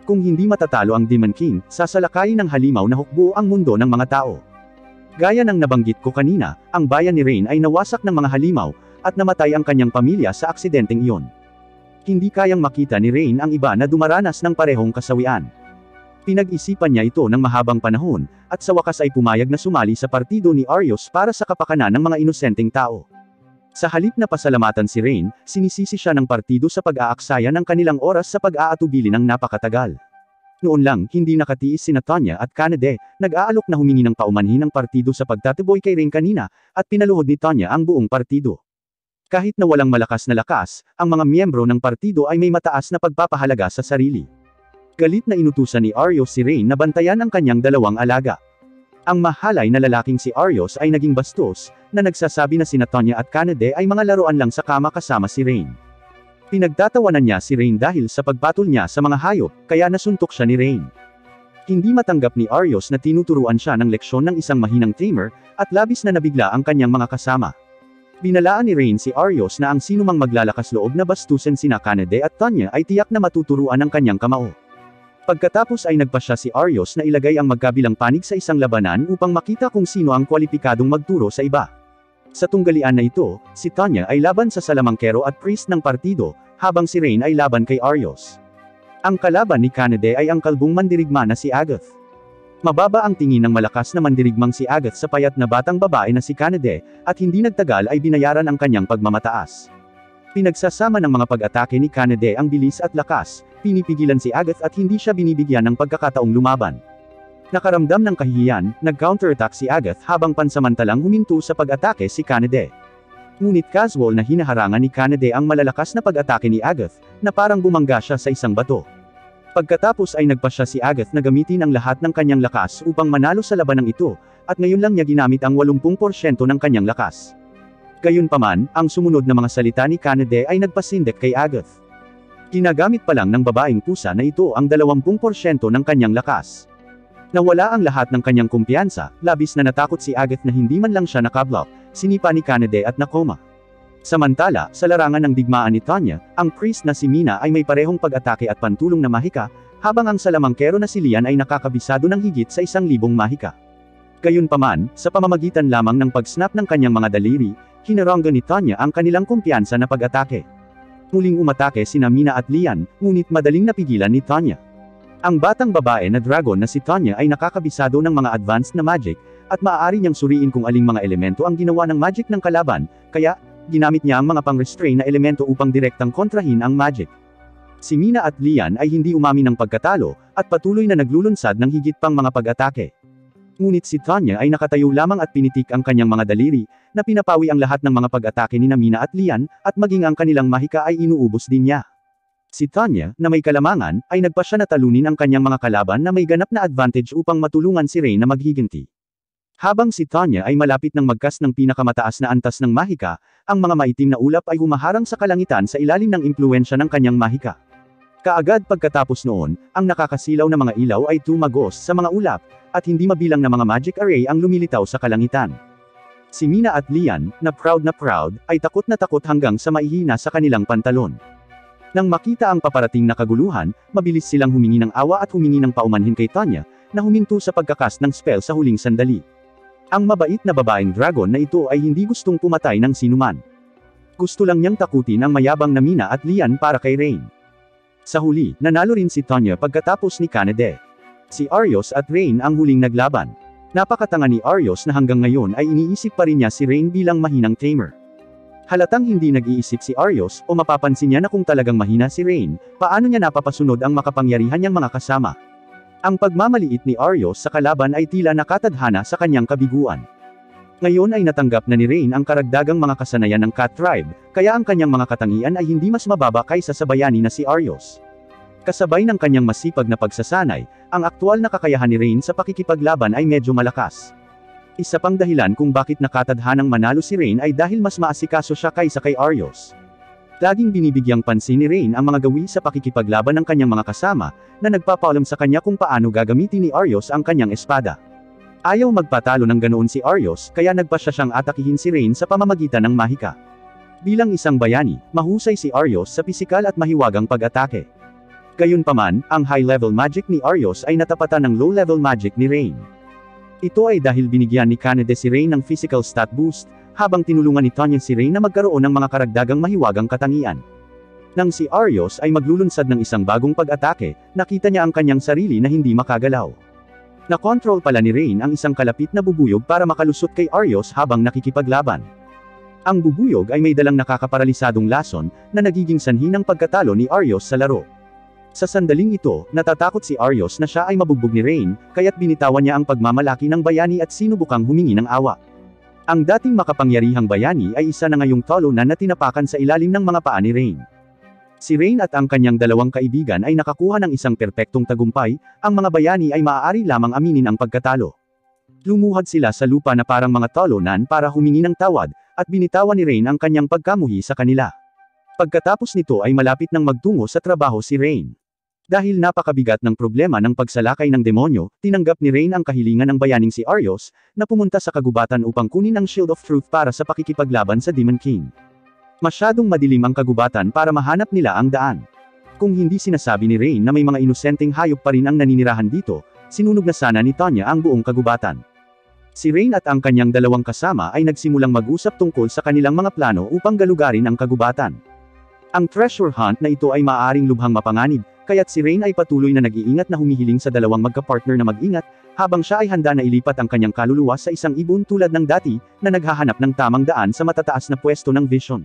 Kung hindi matatalo ang Demon King, sasalakayin ng halimaw na hukbo ang mundo ng mga tao. Gaya ng nabanggit ko kanina, ang bayan ni Rain ay nawasak ng mga halimaw, at namatay ang kanyang pamilya sa aksidenteng iyon. Hindi kayang makita ni Rain ang iba na dumaranas ng parehong kasawian. Pinag-isipan niya ito ng mahabang panahon, at sa wakas ay pumayag na sumali sa partido ni Arios para sa kapakanan ng mga inosenteng tao. Sa halip na pasalamatan si Rain, sinisisi siya ng partido sa pag-aaksaya ng kanilang oras sa pag-aatubili ng napakatagal. Noon lang, hindi nakatiis sina Tanya at Kanade, nag-aalok na humingi ng paumanhin ng partido sa pagtatiboy kay Rain kanina, at pinaluhod ni Tanya ang buong partido. Kahit na walang malakas na lakas, ang mga miyembro ng partido ay may mataas na pagpapahalaga sa sarili. Galit na inutusan ni Arios si Rain na bantayan ang kanyang dalawang alaga. Ang mahalay na lalaking si Arios ay naging bastos, na nagsasabi na sina Tanya at Kanade ay mga laruan lang sa kama kasama si Rain. Pinagtatawanan niya si Rain dahil sa pagpatol niya sa mga hayop, kaya nasuntok siya ni Rain. Hindi matanggap ni Arios na tinuturuan siya ng leksyon ng isang mahinang tamer, at labis na nabigla ang kanyang mga kasama. Binalaan ni Rain si Arios na ang sinumang maglalakas loob na bastusin sina Kanade at Tanya ay tiyak na matuturuan ng kanyang kamao. Pagkatapos ay nagpasya si Arios na ilagay ang magkabilang panig sa isang labanan upang makita kung sino ang kwalipikadong magturo sa iba. Sa tunggalian na ito, si Tanya ay laban sa salamangkero at priest ng partido, habang si Rain ay laban kay Arios. Ang kalaban ni Kanade ay ang kalbong mandirigma na si Agathe. Mababa ang tingin ng malakas na mandirigmang si Agathe sa payat na batang babae na si Kanade, at hindi nagtagal ay binayaran ang kanyang pagmamataas. Pinagsasama ng mga pag-atake ni Kanade ang bilis at lakas, pinipigilan si Agathe at hindi siya binibigyan ng pagkakataong lumaban. Nakaramdam ng kahihiyan, nag-counterattack si Agathe habang pansamantalang huminto sa pag-atake si Kanade. Ngunit casual na hinaharangan ni Kanade ang malalakas na pag-atake ni Agathe, na parang bumangga siya sa isang bato. Pagkatapos ay nagpasya si Agathe na gamitin ang lahat ng kanyang lakas upang manalo sa labanang ito, at ngayon lang niya ginamit ang 80% ng kanyang lakas. Gayunpaman, ang sumunod na mga salita ni Kanade ay nagpasindek kay Agathe. Ginagamit pa lang ng babaeng pusa na ito ang 20% ng kanyang lakas. Nawala ang lahat ng kanyang kumpiyansa, labis na natakot si Agathe na hindi man lang siya nakablock, sinipa ni Kanade at nakoma. Samantala, sa larangan ng digmaan ni Tanya, ang priest na si Mina ay may parehong pag-atake at pantulong na mahika, habang ang salamangkero na si Lian ay nakakabisado ng higit sa 1,000 mahika. Gayunpaman, sa pamamagitan lamang ng pag-snap ng kanyang mga daliri, hinaranggan ni Tanya ang kanilang kumpiyansa na pag-atake. Muling umatake sina Mina at Lian, ngunit madaling napigilan ni Tanya. Ang batang babae na dragon na si Tanya ay nakakabisado ng mga advanced na magic, at maaari niyang suriin kung aling mga elemento ang ginawa ng magic ng kalaban, kaya, ginamit niya ang mga pang-restrain na elemento upang direktang kontrahin ang magic. Si Mina at Lian ay hindi umamin ng pagkatalo, at patuloy na naglulunsad ng higit pang mga pag-atake. Ngunit si Tanya ay nakatayo lamang at pinitik ang kanyang mga daliri, na pinapawi ang lahat ng mga pag-atake ni Mina at Lian, at maging ang kanilang mahika ay inuubos din niya. Si Tanya, na may kalamangan, ay nagpasya na talunin ang kanyang mga kalaban na may ganap na advantage upang matulungan si Rain na maghiganti. Habang si Tanya ay malapit ng magkas ng pinakamataas na antas ng mahika, ang mga maitim na ulap ay humaharang sa kalangitan sa ilalim ng impluensya ng kanyang mahika. Kaagad pagkatapos noon, ang nakakasilaw na mga ilaw ay tumagos sa mga ulap, at hindi mabilang na mga magic array ang lumilitaw sa kalangitan. Si Mina at Lian, na proud, ay takot na takot hanggang sa maihina sa kanilang pantalon. Nang makita ang paparating na kaguluhan, mabilis silang humingi ng awa at humingi ng paumanhin kay Tanya, na huminto sa pagkakast ng spell sa huling sandali. Ang mabait na babaeng dragon na ito ay hindi gustong pumatay ng sinuman. Gusto lang niyang takutin ang mayabang na Mina at Lian para kay Rain. Sa huli, nanalo rin si Tanya pagkatapos ni Kanade. Si Arios at Rain ang huling naglaban. Napakatanga ni Arios na hanggang ngayon ay iniisip pa rin niya si Rain bilang mahinang tamer. Halatang hindi nag-iisip si Arios, o mapapansin niya na kung talagang mahina si Rain, paano niya napapasunod ang makapangyarihan niyang mga kasama. Ang pagmamaliit ni Arios sa kalaban ay tila nakatadhana sa kanyang kabiguan. Ngayon ay natanggap na ni Rain ang karagdagang mga kasanayan ng Cat Tribe, kaya ang kanyang mga katangian ay hindi mas mababa kaysa sa bayani na si Arios. Kasabay ng kanyang masipag na pagsasanay, ang aktwal na kakayahan ni Rain sa pakikipaglaban ay medyo malakas. Isa pang dahilan kung bakit nakatadhanang manalo si Rain ay dahil mas maasikaso siya kaysa kay Arios. Laging binibigyang pansin ni Rain ang mga gawi sa pakikipaglaban ng kanyang mga kasama, na nagpapaalam sa kanya kung paano gagamitin ni Arios ang kanyang espada. Ayaw magpatalo ng ganoon si Arios, kaya nagpasya siyang atakihin si Rain sa pamamagitan ng mahika. Bilang isang bayani, mahusay si Arios sa pisikal at mahiwagang pag-atake. Gayunpaman, ang high-level magic ni Arios ay natapatan ng low-level magic ni Rain. Ito ay dahil binigyan ni Kanade si Rain ng physical stat boost, habang tinulungan ni Tanya si Rain na magkaroon ng mga karagdagang mahiwagang katangian. Nang si Arios ay maglulunsad ng isang bagong pag-atake, nakita niya ang kanyang sarili na hindi makagalaw. Nakontrol pala ni Rain ang isang kalapit na bubuyog para makalusot kay Arios habang nakikipaglaban. Ang bubuyog ay may dalang nakakaparalisadong lason, na nagiging sanhi ng pagkatalo ni Arios sa laro. Sa sandaling ito, natatakot si Arios na siya ay mabugbog ni Rain, kaya't binitawan niya ang pagmamalaki ng bayani at sinubukang humingi ng awa. Ang dating makapangyarihang bayani ay isa na ngayong tolunan na tinapakan sa ilalim ng mga paa ni Rain. Si Rain at ang kanyang dalawang kaibigan ay nakakuha ng isang perpektong tagumpay, ang mga bayani ay maaari lamang aminin ang pagkatalo. Lumuhad sila sa lupa na parang mga tolunan para humingi ng tawad, at binitawan ni Rain ang kanyang pagkamuhi sa kanila. Pagkatapos nito ay malapit nang magtungo sa trabaho si Rain. Dahil napakabigat ng problema ng pagsalakay ng demonyo, tinanggap ni Rain ang kahilingan ng bayaning si Arios, na pumunta sa kagubatan upang kunin ang Shield of Truth para sa pakikipaglaban sa Demon King. Masyadong madilim ang kagubatan para mahanap nila ang daan. Kung hindi sinasabi ni Rain na may mga inosenteng hayop pa rin ang naninirahan dito, sinunog na sana ni Tanya ang buong kagubatan. Si Rain at ang kanyang dalawang kasama ay nagsimulang mag-usap tungkol sa kanilang mga plano upang galugarin ang kagubatan. Ang treasure hunt na ito ay maaaring lubhang mapanganib, kaya't si Rain ay patuloy na nag-iingat na humihiling sa dalawang magka-partner na mag-ingat, habang siya ay handa na ilipat ang kanyang kaluluwa sa isang ibon tulad ng dati, na naghahanap ng tamang daan sa matataas na pwesto ng vision.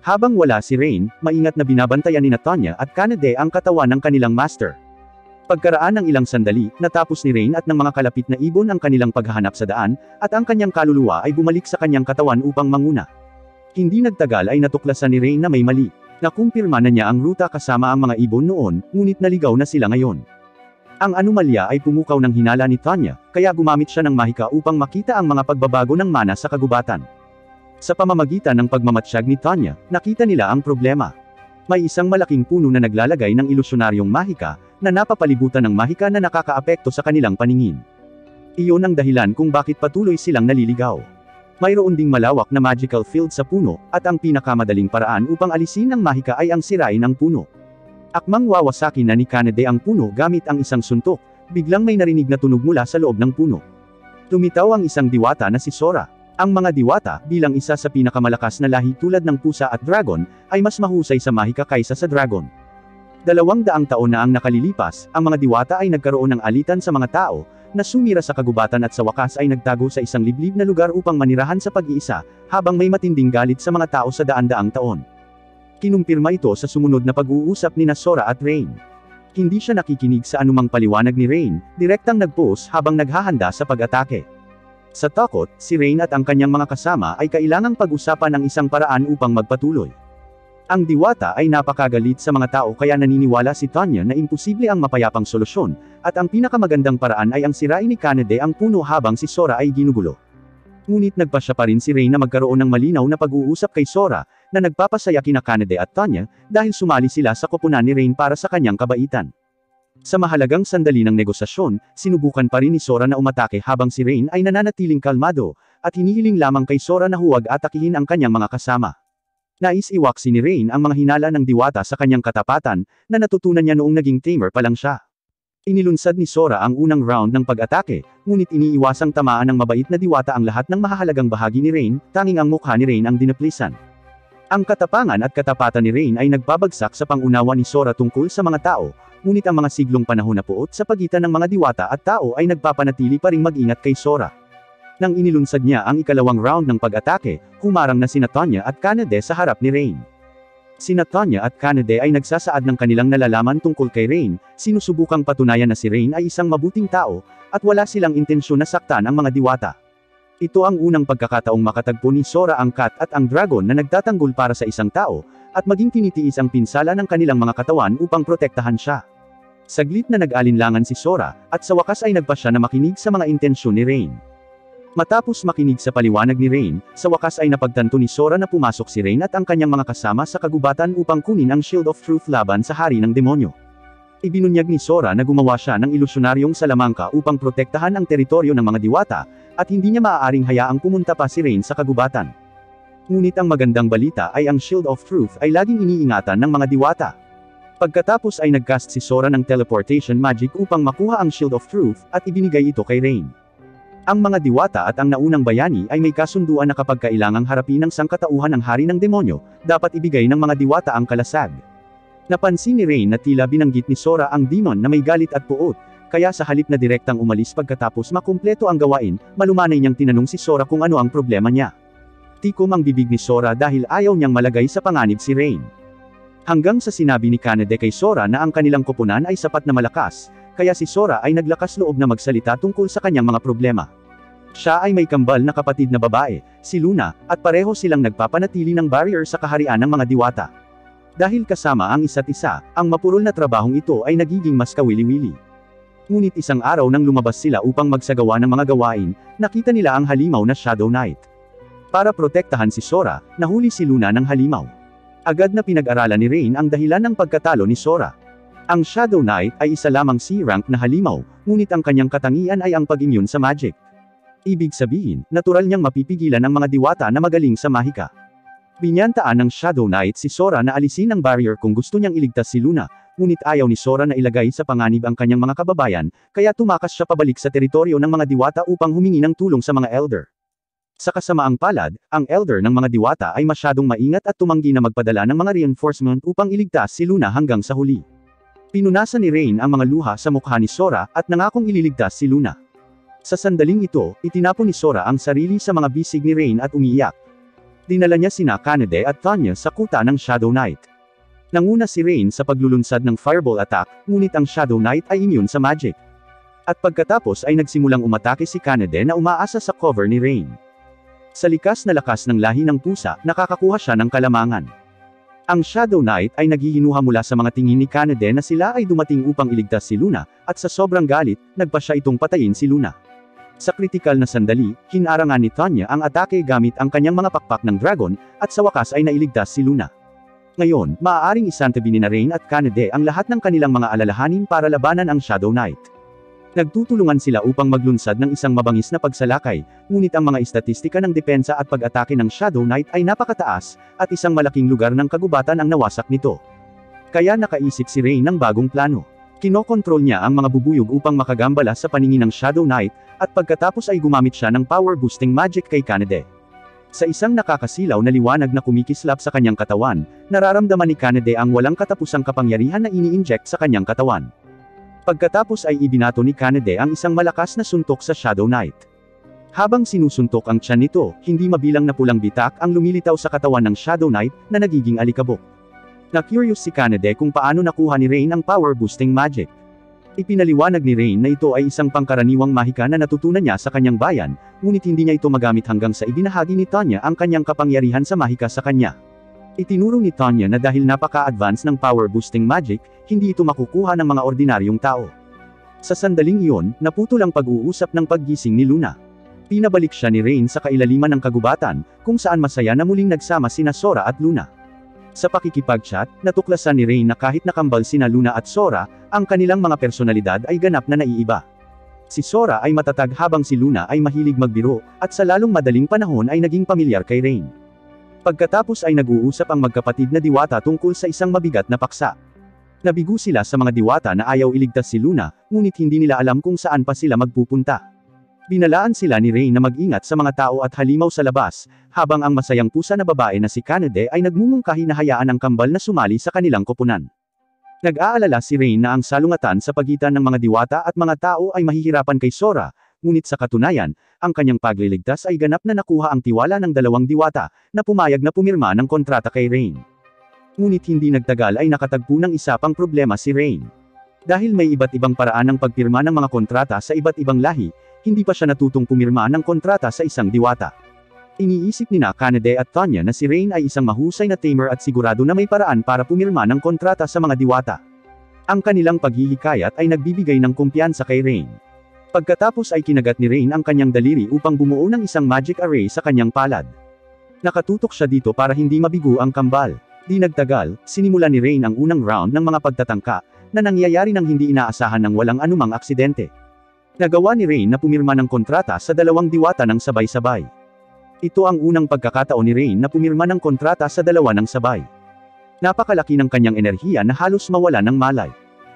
Habang wala si Rain, maingat na binabantayan ni Tonya at Kanade ang katawan ng kanilang master. Pagkaraan ng ilang sandali, natapos ni Rain at ng mga kalapit na ibon ang kanilang paghahanap sa daan, at ang kanyang kaluluwa ay bumalik sa kanyang katawan upang manguna. Hindi nagtagal ay natuklasan ni Rain na may mali. Nakumpirma na niya ang ruta kasama ang mga ibon noon, ngunit naligaw na sila ngayon. Ang anomalya ay pumukaw ng hinala ni Tonya, kaya gumamit siya ng mahika upang makita ang mga pagbabago ng mana sa kagubatan. Sa pamamagitan ng pagmamatsyag ni Tonya, nakita nila ang problema. May isang malaking puno na naglalagay ng ilusyonaryong mahika, na napapalibutan ng mahika na nakakaapekto sa kanilang paningin. Iyon ang dahilan kung bakit patuloy silang naliligaw. Mayroon ding malawak na magical field sa puno, at ang pinakamadaling paraan upang alisin ng mahika ay ang sirain ang puno. Akmang wawasaki na ni Kanade ang puno gamit ang isang suntok, biglang may narinig na tunog mula sa loob ng puno. Tumitaw ang isang diwata na si Sora. Ang mga diwata, bilang isa sa pinakamalakas na lahi tulad ng pusa at dragon, ay mas mahusay sa mahika kaysa sa dragon. 200 taon na ang nakalilipas, ang mga diwata ay nagkaroon ng alitan sa mga tao, na sumira sa kagubatan at sa wakas ay nagtago sa isang liblib na lugar upang manirahan sa pag-iisa, habang may matinding galit sa mga tao sa daan-daang taon. Kinumpirma ito sa sumunod na pag-uusap ni Sora at Rain. Hindi siya nakikinig sa anumang paliwanag ni Rain, direktang nag-pose habang naghahanda sa pag-atake. Sa takot, si Rain at ang kanyang mga kasama ay kailangang pag-usapan ang isang paraan upang magpatuloy. Ang diwata ay napakagalit sa mga tao kaya naniniwala si Tonya na imposible ang mapayapang solusyon, at ang pinakamagandang paraan ay ang sirain ni Kanade ang puno habang si Sora ay ginugulo. Ngunit nagpasya pa rin si Rain na magkaroon ng malinaw na pag-uusap kay Sora, na nagpapasaya kina Kanade at Tonya, dahil sumali sila sa koponan ni Rain para sa kanyang kabaitan. Sa mahalagang sandali ng negosasyon, sinubukan pa rin ni Sora na umatake habang si Rain ay nananatiling kalmado, at hinihiling lamang kay Sora na huwag atakihin ang kanyang mga kasama. Nais iwaksi ni Rain ang mga hinala ng diwata sa kanyang katapatan, na natutunan niya noong naging tamer pa lang siya. Inilunsad ni Sora ang unang round ng pag-atake, ngunit iniiwasang tamaan ng mabait na diwata ang lahat ng mahahalagang bahagi ni Rain, tanging ang mukha ni Rain ang dinaplisan. Ang katapangan at katapatan ni Rain ay nagpabagsak sa pangunawa ni Sora tungkol sa mga tao, ngunit ang mga siglong panahon na puot sa pagitan ng mga diwata at tao ay nagpapanatili pa ring mag-ingat kay Sora. Nang inilunsad niya ang ikalawang round ng pag-atake, humarang na sina Tonya at Kanade sa harap ni Rain. Sina Tonya at Kanade ay nagsasaad ng kanilang nalalaman tungkol kay Rain, sinusubukang patunayan na si Rain ay isang mabuting tao, at wala silang intensyon na saktan ang mga diwata. Ito ang unang pagkakataong makatagpo ni Sora ang cat at ang dragon na nagtatanggol para sa isang tao, at maging tinitiis ang pinsala ng kanilang mga katawan upang protektahan siya. Saglit na nag-alinlangan si Sora, at sa wakas ay nagpa siya na makinig sa mga intensyon ni Rain. Matapos makinig sa paliwanag ni Rain, sa wakas ay napagtanto ni Sora na pumasok si Rain at ang kanyang mga kasama sa kagubatan upang kunin ang Shield of Truth laban sa hari ng demonyo. Ibinunyag ni Sora na gumawa siya ng ilusyonaryong salamangka upang protektahan ang teritoryo ng mga diwata, at hindi niya maaaring hayaang pumunta pa si Rain sa kagubatan. Ngunit ang magandang balita ay ang Shield of Truth ay laging iniingatan ng mga diwata. Pagkatapos ay nagcast si Sora ng teleportation magic upang makuha ang Shield of Truth, at ibinigay ito kay Rain. Ang mga diwata at ang naunang bayani ay may kasunduan na kapag kailangang harapin ng sangkatauhan ng hari ng demonyo, dapat ibigay ng mga diwata ang kalasag. Napansin ni Rain na tila binanggit ni Sora ang demon na may galit at puot, kaya sa halip na direktang umalis pagkatapos makumpleto ang gawain, malumanay niyang tinanong si Sora kung ano ang problema niya. Tikom ang bibig ni Sora dahil ayaw niyang malagay sa panganib si Rain. Hanggang sa sinabi ni Kanade kay Sora na ang kanilang koponan ay sapat na malakas, kaya si Sora ay naglakas loob na magsalita tungkol sa kanyang mga problema. Siya ay may kambal na kapatid na babae, si Luna, at pareho silang nagpapanatili ng barrier sa kaharian ng mga diwata. Dahil kasama ang isa't isa, ang mapurol na trabahong ito ay nagiging mas kawili-wili. Ngunit isang araw nang lumabas sila upang magsagawa ng mga gawain, nakita nila ang halimaw na Shadow Knight. Para protektahan si Sora, nahuli si Luna ng halimaw. Agad na pinag-aralan ni Rain ang dahilan ng pagkatalo ni Sora. Ang Shadow Knight ay isa lamang C-rank na halimaw, ngunit ang kanyang katangian ay ang pag-immune sa magic. Ibig sabihin, natural niyang mapipigilan ang mga diwata na magaling sa mahika. Binyantaan ng Shadow Knight si Sora na alisin ang barrier kung gusto niyang iligtas si Luna, ngunit ayaw ni Sora na ilagay sa panganib ang kanyang mga kababayan, kaya tumakas siya pabalik sa teritoryo ng mga diwata upang humingi ng tulong sa mga Elder. Sa kasamaang palad, ang Elder ng mga diwata ay masyadong maingat at tumanggi na magpadala ng mga reinforcement upang iligtas si Luna hanggang sa huli. Pinunasan ni Rain ang mga luha sa mukha ni Sora at nangakong ililigtas si Luna. Sa sandaling ito, itinapon ni Sora ang sarili sa mga bisig ni Rain at umiiyak. Dinala niya sina Kanade at Tanya sa kuta ng Shadow Knight. Nanguna si Rain sa paglulunsad ng Fireball attack, ngunit ang Shadow Knight ay immune sa magic. At pagkatapos ay nagsimulang umatake si Kanade na umaasa sa cover ni Rain. Sa likas na lakas ng lahi ng pusa, nakakakuha siya ng kalamangan. Ang Shadow Knight ay naghihinuha mula sa mga tingin ni Kanade na sila ay dumating upang iligtas si Luna, at sa sobrang galit, nagpa siya itong patayin si Luna. Sa kritikal na sandali, hinarangan ni Tanya ang atake gamit ang kanyang mga pakpak ng dragon, at sa wakas ay nailigtas si Luna. Ngayon, maaaring isantabi ni Rain at Kanade ang lahat ng kanilang mga alalahanin para labanan ang Shadow Knight. Nagtutulungan sila upang maglunsad ng isang mabangis na pagsalakay, ngunit ang mga istatistika ng depensa at pag-atake ng Shadow Knight ay napakataas, at isang malaking lugar ng kagubatan ang nawasak nito. Kaya nakaisip si Rain ng bagong plano. Kinokontrol niya ang mga bubuyog upang makagambala sa paningin ng Shadow Knight, at pagkatapos ay gumamit siya ng power-boosting magic kay Kanade. Sa isang nakakasilaw na liwanag na kumikislap sa kanyang katawan, nararamdaman ni Kanade ang walang katapusang kapangyarihan na ini-inject sa kanyang katawan. Pagkatapos ay ibinato ni Kanade ang isang malakas na suntok sa Shadow Knight. Habang sinusuntok ang tiyan nito, hindi mabilang na pulang bitak ang lumilitaw sa katawan ng Shadow Knight, na nagiging alikabok. Na-curious si Kanade kung paano nakuha ni Rain ang power-boosting magic. Ipinaliwanag ni Rain na ito ay isang pangkaraniwang mahika na natutunan niya sa kanyang bayan, ngunit hindi niya ito magamit hanggang sa ibinahagi ni Tanya ang kanyang kapangyarihan sa mahika sa kanya. Itinuro ni Tanya na dahil napaka-advance ng power-boosting magic, hindi ito makukuha ng mga ordinaryong tao. Sa sandaling iyon, naputol ang pag-uusap ng paggising ni Luna. Pinabalik siya ni Rain sa kailaliman ng kagubatan, kung saan masaya na muling nagsama sina Sora at Luna. Sa pakikipag-chat, natuklasan ni Rain na kahit nakambal sina Luna at Sora, ang kanilang mga personalidad ay ganap na naiiba. Si Sora ay matatag habang si Luna ay mahilig magbiro, at sa lalong madaling panahon ay naging pamilyar kay Rain. Pagkatapos ay nag-uusap ang magkapatid na diwata tungkol sa isang mabigat na paksa. Nabigo sila sa mga diwata na ayaw iligtas si Luna, ngunit hindi nila alam kung saan pa sila magpupunta. Binalaan sila ni Rain na mag-ingat sa mga tao at halimaw sa labas, habang ang masayang pusa na babae na si Kanade ay nagmumungkahi na hayaan ang kambal na sumali sa kanilang koponan. Nag-aalala si Rain na ang salungatan sa pagitan ng mga diwata at mga tao ay mahihirapan kay Sora, ngunit sa katunayan, ang kanyang pagliligtas ay ganap na nakuha ang tiwala ng dalawang diwata, na pumayag na pumirma ng kontrata kay Rain. Ngunit hindi nagtagal ay nakatagpo ng isa pang problema si Rain. Dahil may iba't ibang paraan ng pagpirma ng mga kontrata sa iba't ibang lahi, hindi pa siya natutong pumirma ng kontrata sa isang diwata. Iniisip ni Kanade at Tanya na si Rain ay isang mahusay na tamer at sigurado na may paraan para pumirma ng kontrata sa mga diwata. Ang kanilang paghihikayat ay nagbibigay ng kumpiyansa kay Rain. Pagkatapos ay kinagat ni Rain ang kanyang daliri upang bumuo ng isang magic array sa kanyang palad. Nakatutok siya dito para hindi mabigo ang kambal. Di nagtagal, sinimula ni Rain ang unang round ng mga pagtatangka, na nangyayari ng hindi inaasahan ng walang anumang aksidente. Nagawa ni Rain na pumirma ng kontrata sa dalawang diwata ng sabay-sabay. Ito ang unang pagkakataon ni Rain na pumirma ng kontrata sa dalawa ng sabay. Napakalaki ng kanyang enerhiya na halos mawala ng malay.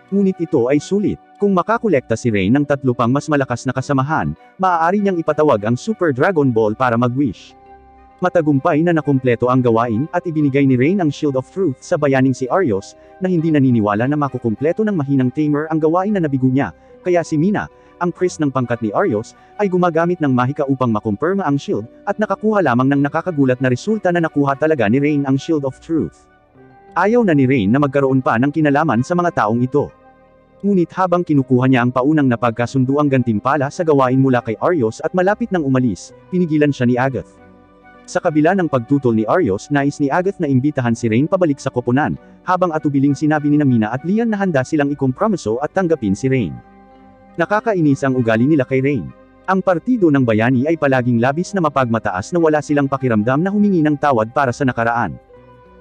Ngunit ito ay sulit. Kung makakolekta si Rain ng 3 pang mas malakas na kasamahan, maaari niyang ipatawag ang Super Dragon Ball para mag-wish. Matagumpay na nakumpleto ang gawain, at ibinigay ni Rain ang Shield of Truth sa bayaning si Arios, na hindi naniniwala na makukumpleto ng mahinang tamer ang gawain na nabigo niya, kaya si Mina, ang priest ng pangkat ni Arios, ay gumagamit ng mahika upang makumpirma ang shield, at nakakuha lamang ng nakakagulat na resulta na nakuha talaga ni Rain ang Shield of Truth. Ayaw na ni Rain na magkaroon pa ng kinalaman sa mga taong ito. Ngunit habang kinukuha niya ang paunang napagkasunduang gantimpala sa gawain mula kay Arios at malapit nang umalis, pinigilan siya ni Agatha. Sa kabila ng pagtutol ni Arios, nais ni Agatha na imbitahan si Rain pabalik sa koponan, habang atubiling sinabi ni Mina at Lian na handa silang ikompromiso at tanggapin si Rain. Nakakainis ang ugali nila kay Rain. Ang partido ng bayani ay palaging labis na mapagmataas na wala silang pakiramdam na humingi ng tawad para sa nakaraan.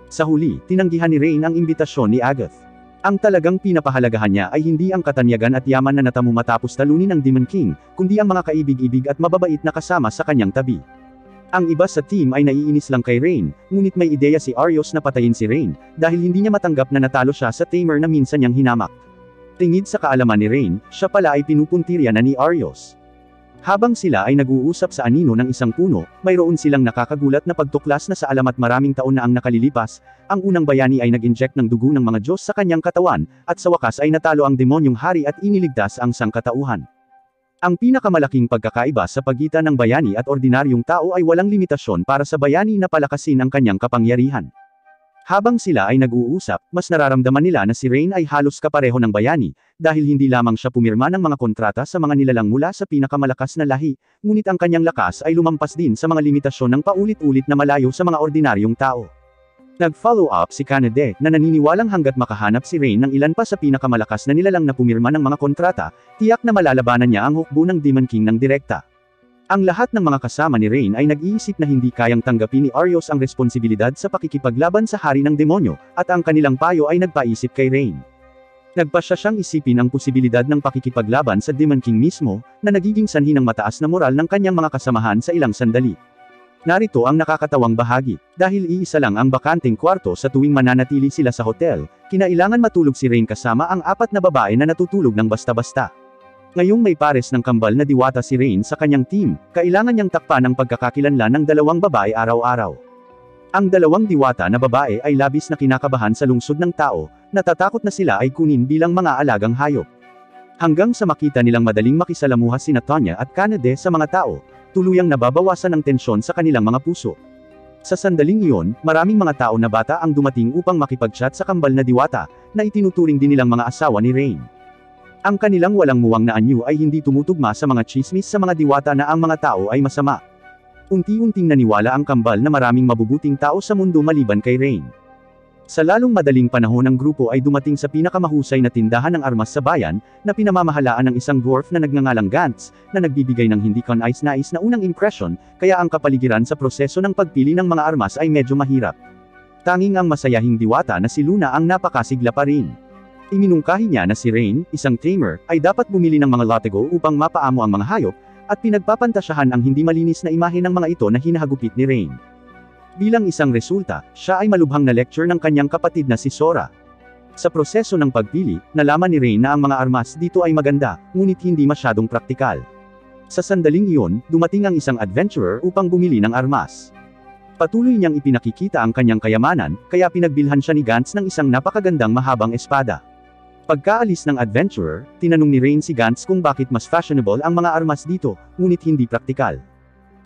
Sa huli, tinanggihan ni Rain ang imbitasyon ni Agatha. Ang talagang pinapahalagahan niya ay hindi ang katanyagan at yaman na natamo matapos talunin ng Demon King, kundi ang mga kaibig-ibig at mababait na kasama sa kanyang tabi. Ang iba sa team ay naiinis lang kay Rain, ngunit may ideya si Arios na patayin si Rain, dahil hindi niya matanggap na natalo siya sa tamer na minsan niyang hinamak. Tingid sa kaalaman ni Rain, siya pala ay pinupuntirya na ni Arios. Habang sila ay nag-uusap sa anino ng isang puno, mayroon silang nakakagulat na pagtuklas na sa alamat maraming taon na ang nakalilipas, ang unang bayani ay nag-inject ng dugo ng mga Diyos sa kanyang katawan, at sa wakas ay natalo ang demonyong hari at iniligtas ang sangkatauhan. Ang pinakamalaking pagkakaiba sa pagitan ng bayani at ordinaryong tao ay walang limitasyon para sa bayani na palakasin ang kanyang kapangyarihan. Habang sila ay nag-uusap, mas nararamdaman nila na si Rain ay halos kapareho ng bayani, dahil hindi lamang siya pumirma ng mga kontrata sa mga nilalang mula sa pinakamalakas na lahi, ngunit ang kanyang lakas ay lumampas din sa mga limitasyon ng paulit-ulit na malayo sa mga ordinaryong tao. Nag-follow up si Kanade, na naniniwalang hanggat makahanap si Rain ng ilan pa sa pinakamalakas na nilalang na pumirma ng mga kontrata, tiyak na malalabanan niya ang hukbo ng Demon King ng direkta. Ang lahat ng mga kasama ni Rain ay nag-iisip na hindi kayang tanggapin ni Arios ang responsibilidad sa pakikipaglaban sa hari ng demonyo, at ang kanilang payo ay nagpaisip kay Rain. Nagpasya siyang isipin ang posibilidad ng pakikipaglaban sa Demon King mismo, na nagiging sanhi ng mataas na moral ng kanyang mga kasamahan sa ilang sandali. Narito ang nakakatawang bahagi. Dahil iisa lang ang bakanteng kwarto sa tuwing mananatili sila sa hotel, kinailangan matulog si Rain kasama ang 4 na babae na natutulog ng basta-basta. Ngayong may pares ng kambal na diwata si Rain sa kanyang team, kailangan niyang takpan ang pagkakakilanlan ng 2 babae araw-araw. Ang 2 diwata na babae ay labis na kinakabahan sa lungsod ng tao, natatakot na sila ay kunin bilang mga alagang hayop. Hanggang sa makita nilang madaling makisalamuha sina Tonya at Kanade sa mga tao, tuluyang nababawasan ang tensyon sa kanilang mga puso. Sa sandaling iyon, maraming mga tao na bata ang dumating upang makipag-chat sa kambal na diwata, na itinuturing din nilang mga asawa ni Rain. Ang kanilang walang muwang na anyo ay hindi tumutugma sa mga chismis sa mga diwata na ang mga tao ay masama. Unti-unting naniwala ang kambal na maraming mabubuting tao sa mundo maliban kay Rain. Sa lalong madaling panahon ng grupo ay dumating sa pinakamahusay na tindahan ng armas sa bayan, na pinamamahalaan ng isang dwarf na nagngangalang Gantz, na nagbibigay ng hindi kanais-nais na unang impression, kaya ang kapaligiran sa proseso ng pagpili ng mga armas ay medyo mahirap. Tanging ang masayahing diwata na si Luna ang napakasigla pa rin. Iminungkahi niya na si Rain, isang tamer, ay dapat bumili ng mga latego upang mapaamo ang mga hayop, at pinagpapantasyahan ang hindi malinis na imahe ng mga ito na hinahagupit ni Rain. Bilang isang resulta, siya ay malubhang na lecture ng kanyang kapatid na si Sora. Sa proseso ng pagpili, nalaman ni Rain na ang mga armas dito ay maganda, ngunit hindi masyadong praktikal. Sa sandaling iyon, dumating ang isang adventurer upang bumili ng armas. Patuloy niyang ipinakikita ang kanyang kayamanan, kaya pinagbilhan siya ni Gantz ng isang napakagandang mahabang espada. Pagkaalis ng adventurer, tinanong ni Rain si Gantz kung bakit mas fashionable ang mga armas dito, ngunit hindi praktikal.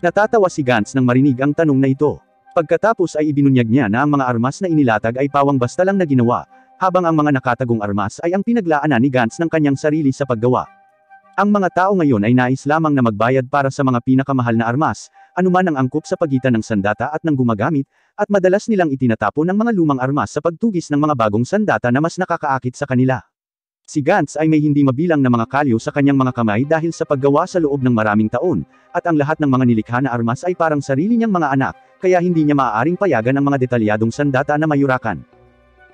Natatawa si Gantz nang marinig ang tanong na ito. Pagkatapos ay ibinunyag niya na ang mga armas na inilatag ay pawang basta lang na ginawa, habang ang mga nakatagong armas ay ang pinaglaanan ni Gantz ng kanyang sarili sa paggawa. Ang mga tao ngayon ay nais lamang na magbayad para sa mga pinakamahal na armas, anuman ang angkop sa pagitan ng sandata at ng gumagamit, at madalas nilang itinatapon ng mga lumang armas sa pagtugis ng mga bagong sandata na mas nakakaakit sa kanila. Si Gantz ay may hindi mabilang na mga kalyo sa kanyang mga kamay dahil sa paggawa sa loob ng maraming taon, at ang lahat ng mga nilikha na armas ay parang sarili niyang mga anak, kaya hindi niya maaaring payagan ang mga detalyadong sandata na mayurakan.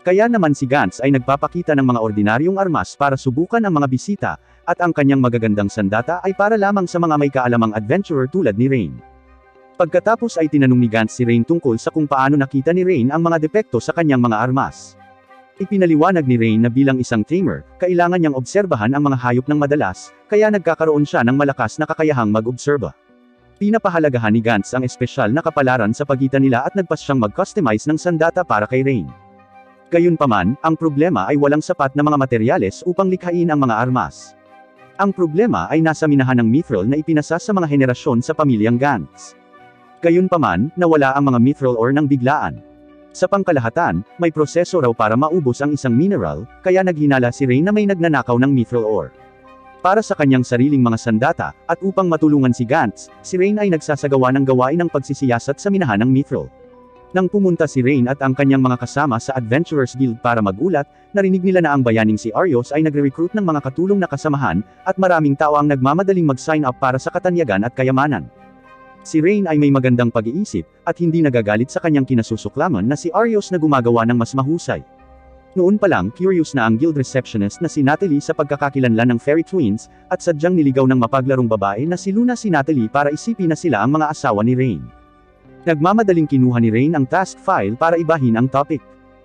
Kaya naman si Gantz ay nagpapakita ng mga ordinaryong armas para subukan ang mga bisita, at ang kanyang magagandang sandata ay para lamang sa mga may kaalamang adventurer tulad ni Rain. Pagkatapos ay tinanong ni Gantz si Rain tungkol sa kung paano nakita ni Rain ang mga depekto sa kanyang mga armas. Ipinaliwanag ni Rain na bilang isang tamer, kailangan niyang obserbahan ang mga hayop ng madalas, kaya nagkakaroon siya ng malakas na kakayahang mag-obserba. Pinapahalagahan ni Gantz ang espesyal na kapalaran sa pagitan nila at nagpas siyang mag-customize ng sandata para kay Rain. Gayunpaman, ang problema ay walang sapat na mga materyales upang likhain ang mga armas. Ang problema ay nasa minahan ng mithril na ipinasa sa mga henerasyon sa pamilyang Gantz. Gayunpaman, nawala ang mga mithril ore ng biglaan. Sa pangkalahatan, may proseso raw para maubos ang isang mineral, kaya naghinala si Rain na may nagnanakaw ng mithril ore. Para sa kanyang sariling mga sandata, at upang matulungan si Gantz, si Rain ay nagsasagawa ng gawain ng pagsisiyasat sa minahan ng mithril. Nang pumunta si Rain at ang kanyang mga kasama sa Adventurers Guild para magulat, narinig nila na ang bayaning si Arios ay nagre-recruit ng mga katulong na kasamahan, at maraming tao ang nagmamadaling mag-sign up para sa katanyagan at kayamanan. Si Rain ay may magandang pag-iisip, at hindi nagagalit sa kanyang kinasusuklaman na si Arios na gumagawa ng mas mahusay. Noon pa lang, curious na ang guild receptionist na si Natalie sa pagkakakilanlan ng Fairy Twins, at sadyang niligaw ng mapaglarong babae na si Luna si Natalie para isipin na sila ang mga asawa ni Rain. Nagmamadaling kinuha ni Rain ang task file para ibahin ang topic.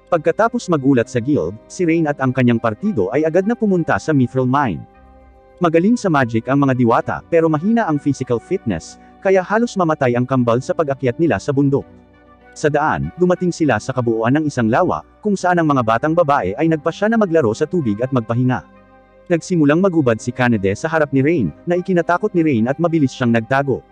Pagkatapos magulat sa guild, si Rain at ang kanyang partido ay agad na pumunta sa Mithril Mine. Magaling sa magic ang mga diwata, pero mahina ang physical fitness, kaya halos mamatay ang kambal sa pag-akyat nila sa bundok. Sa daan, dumating sila sa kabuuan ng isang lawa, kung saan ang mga batang babae ay nagpasya na maglaro sa tubig at magpahinga. Nagsimulang magubad si Kanade sa harap ni Rain, na ikinatakot ni Rain at mabilis siyang nagtago.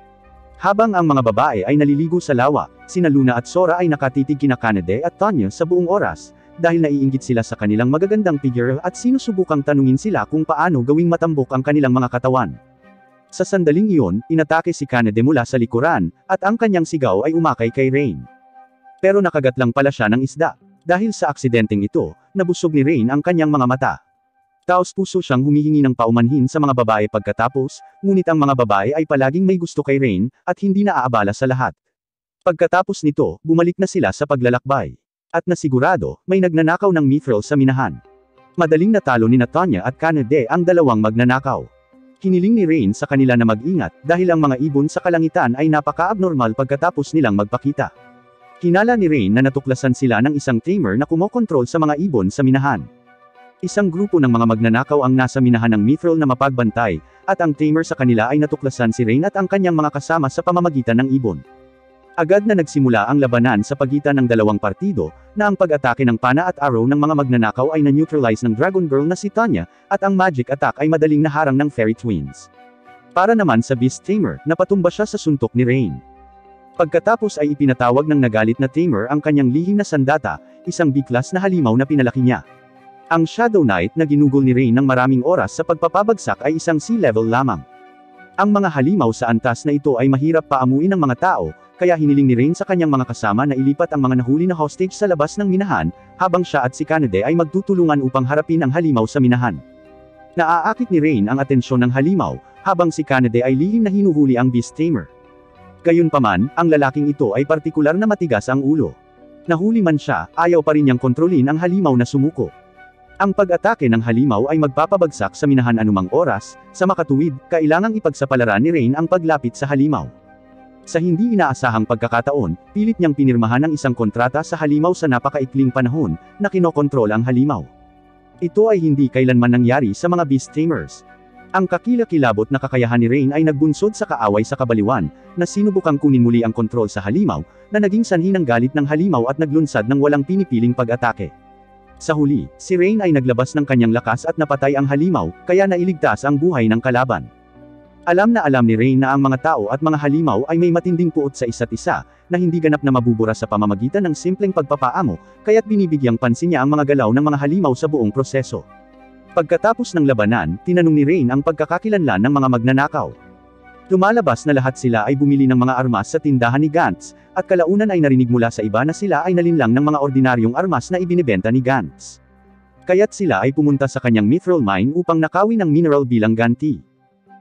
Habang ang mga babae ay naliligo sa lawa, sina Luna at Sora ay nakatitig kina Kanade at Tanya sa buong oras, dahil naiinggit sila sa kanilang magagandang figure at sinusubukang tanungin sila kung paano gawing matambok ang kanilang mga katawan. Sa sandaling iyon, inatake si Kanade mula sa likuran, at ang kanyang sigaw ay umakay kay Rain. Pero nakagat lang pala siya ng isda. Dahil sa aksidenteng ito, nabusog ni Rain ang kanyang mga mata. Taos-puso siyang humihingi ng paumanhin sa mga babae pagkatapos, ngunit ang mga babae ay palaging may gusto kay Rain, at hindi na aabala sa lahat. Pagkatapos nito, bumalik na sila sa paglalakbay. At nasigurado, may nagnanakaw ng mithril sa minahan. Madaling natalo ni Tanya at Kanade ang dalawang magnanakaw. Hiniling ni Rain sa kanila na mag-ingat, dahil ang mga ibon sa kalangitan ay napaka-abnormal pagkatapos nilang magpakita. Hinala ni Rain na natuklasan sila ng isang tamer na kumokontrol sa mga ibon sa minahan. Isang grupo ng mga magnanakaw ang nasa minahan ng mithril na mapagbantay, at ang tamer sa kanila ay natuklasan si Rain at ang kanyang mga kasama sa pamamagitan ng ibon. Agad na nagsimula ang labanan sa pagitan ng dalawang partido, na ang pag-atake ng pana at arrow ng mga magnanakaw ay na-neutralize ng Dragon Girl na si Tanya, at ang magic attack ay madaling naharang ng Fairy Twins. Para naman sa Beast Tamer, napatumba siya sa suntok ni Rain. Pagkatapos ay ipinatawag ng nagalit na tamer ang kanyang lihim na sandata, isang B-class na halimaw na pinalaki niya. Ang Shadow Knight na ginugol ni Rain ng maraming oras sa pagpapabagsak ay isang sea-level lamang. Ang mga halimaw sa antas na ito ay mahirap paamuin ng mga tao, kaya hiniling ni Rain sa kanyang mga kasama na ilipat ang mga nahuli na hostage sa labas ng minahan, habang siya at si Kanade ay magtutulungan upang harapin ang halimaw sa minahan. Naaakit ni Rain ang atensyon ng halimaw, habang si Kanade ay lihim na hinuhuli ang Beast Tamer. Gayunpaman, ang lalaking ito ay partikular na matigas ang ulo. Nahuli man siya, ayaw pa rin niyang kontrolin ang halimaw na sumuko. Ang pag-atake ng halimaw ay magpapabagsak sa minahan anumang oras, sa makatuwid, kailangang ipagsapalaran ni Rain ang paglapit sa halimaw. Sa hindi inaasahang pagkakataon, pilit niyang pinirmahan ang isang kontrata sa halimaw sa napakaikling panahon, na kinokontrol ang halimaw. Ito ay hindi kailanman nangyari sa mga Beast Tamers. Ang kakilakilabot na kakayahan ni Rain ay nagbunsod sa kaaway sa kabaliwan, na sinubukang kunin muli ang kontrol sa halimaw, na naging sanhi ng galit ng halimaw at naglunsad ng walang pinipiling pag-atake. Sa huli, si Rain ay naglabas ng kanyang lakas at napatay ang halimaw, kaya nailigtas ang buhay ng kalaban. Alam na alam ni Rain na ang mga tao at mga halimaw ay may matinding puot sa isa't isa, na hindi ganap na mabubura sa pamamagitan ng simpleng pagpapaamo, kaya't binibigyang pansin niya ang mga galaw ng mga halimaw sa buong proseso. Pagkatapos ng labanan, tinanong ni Rain ang pagkakakilanlan ng mga magnanakaw. Lumalabas na lahat sila ay bumili ng mga armas sa tindahan ni Gantz, at kalaunan ay narinig mula sa iba na sila ay nalinlang ng mga ordinaryong armas na ibinibenta ni Gantz. Kaya't sila ay pumunta sa kanyang mithril mine upang nakawin ng mineral bilang ganti.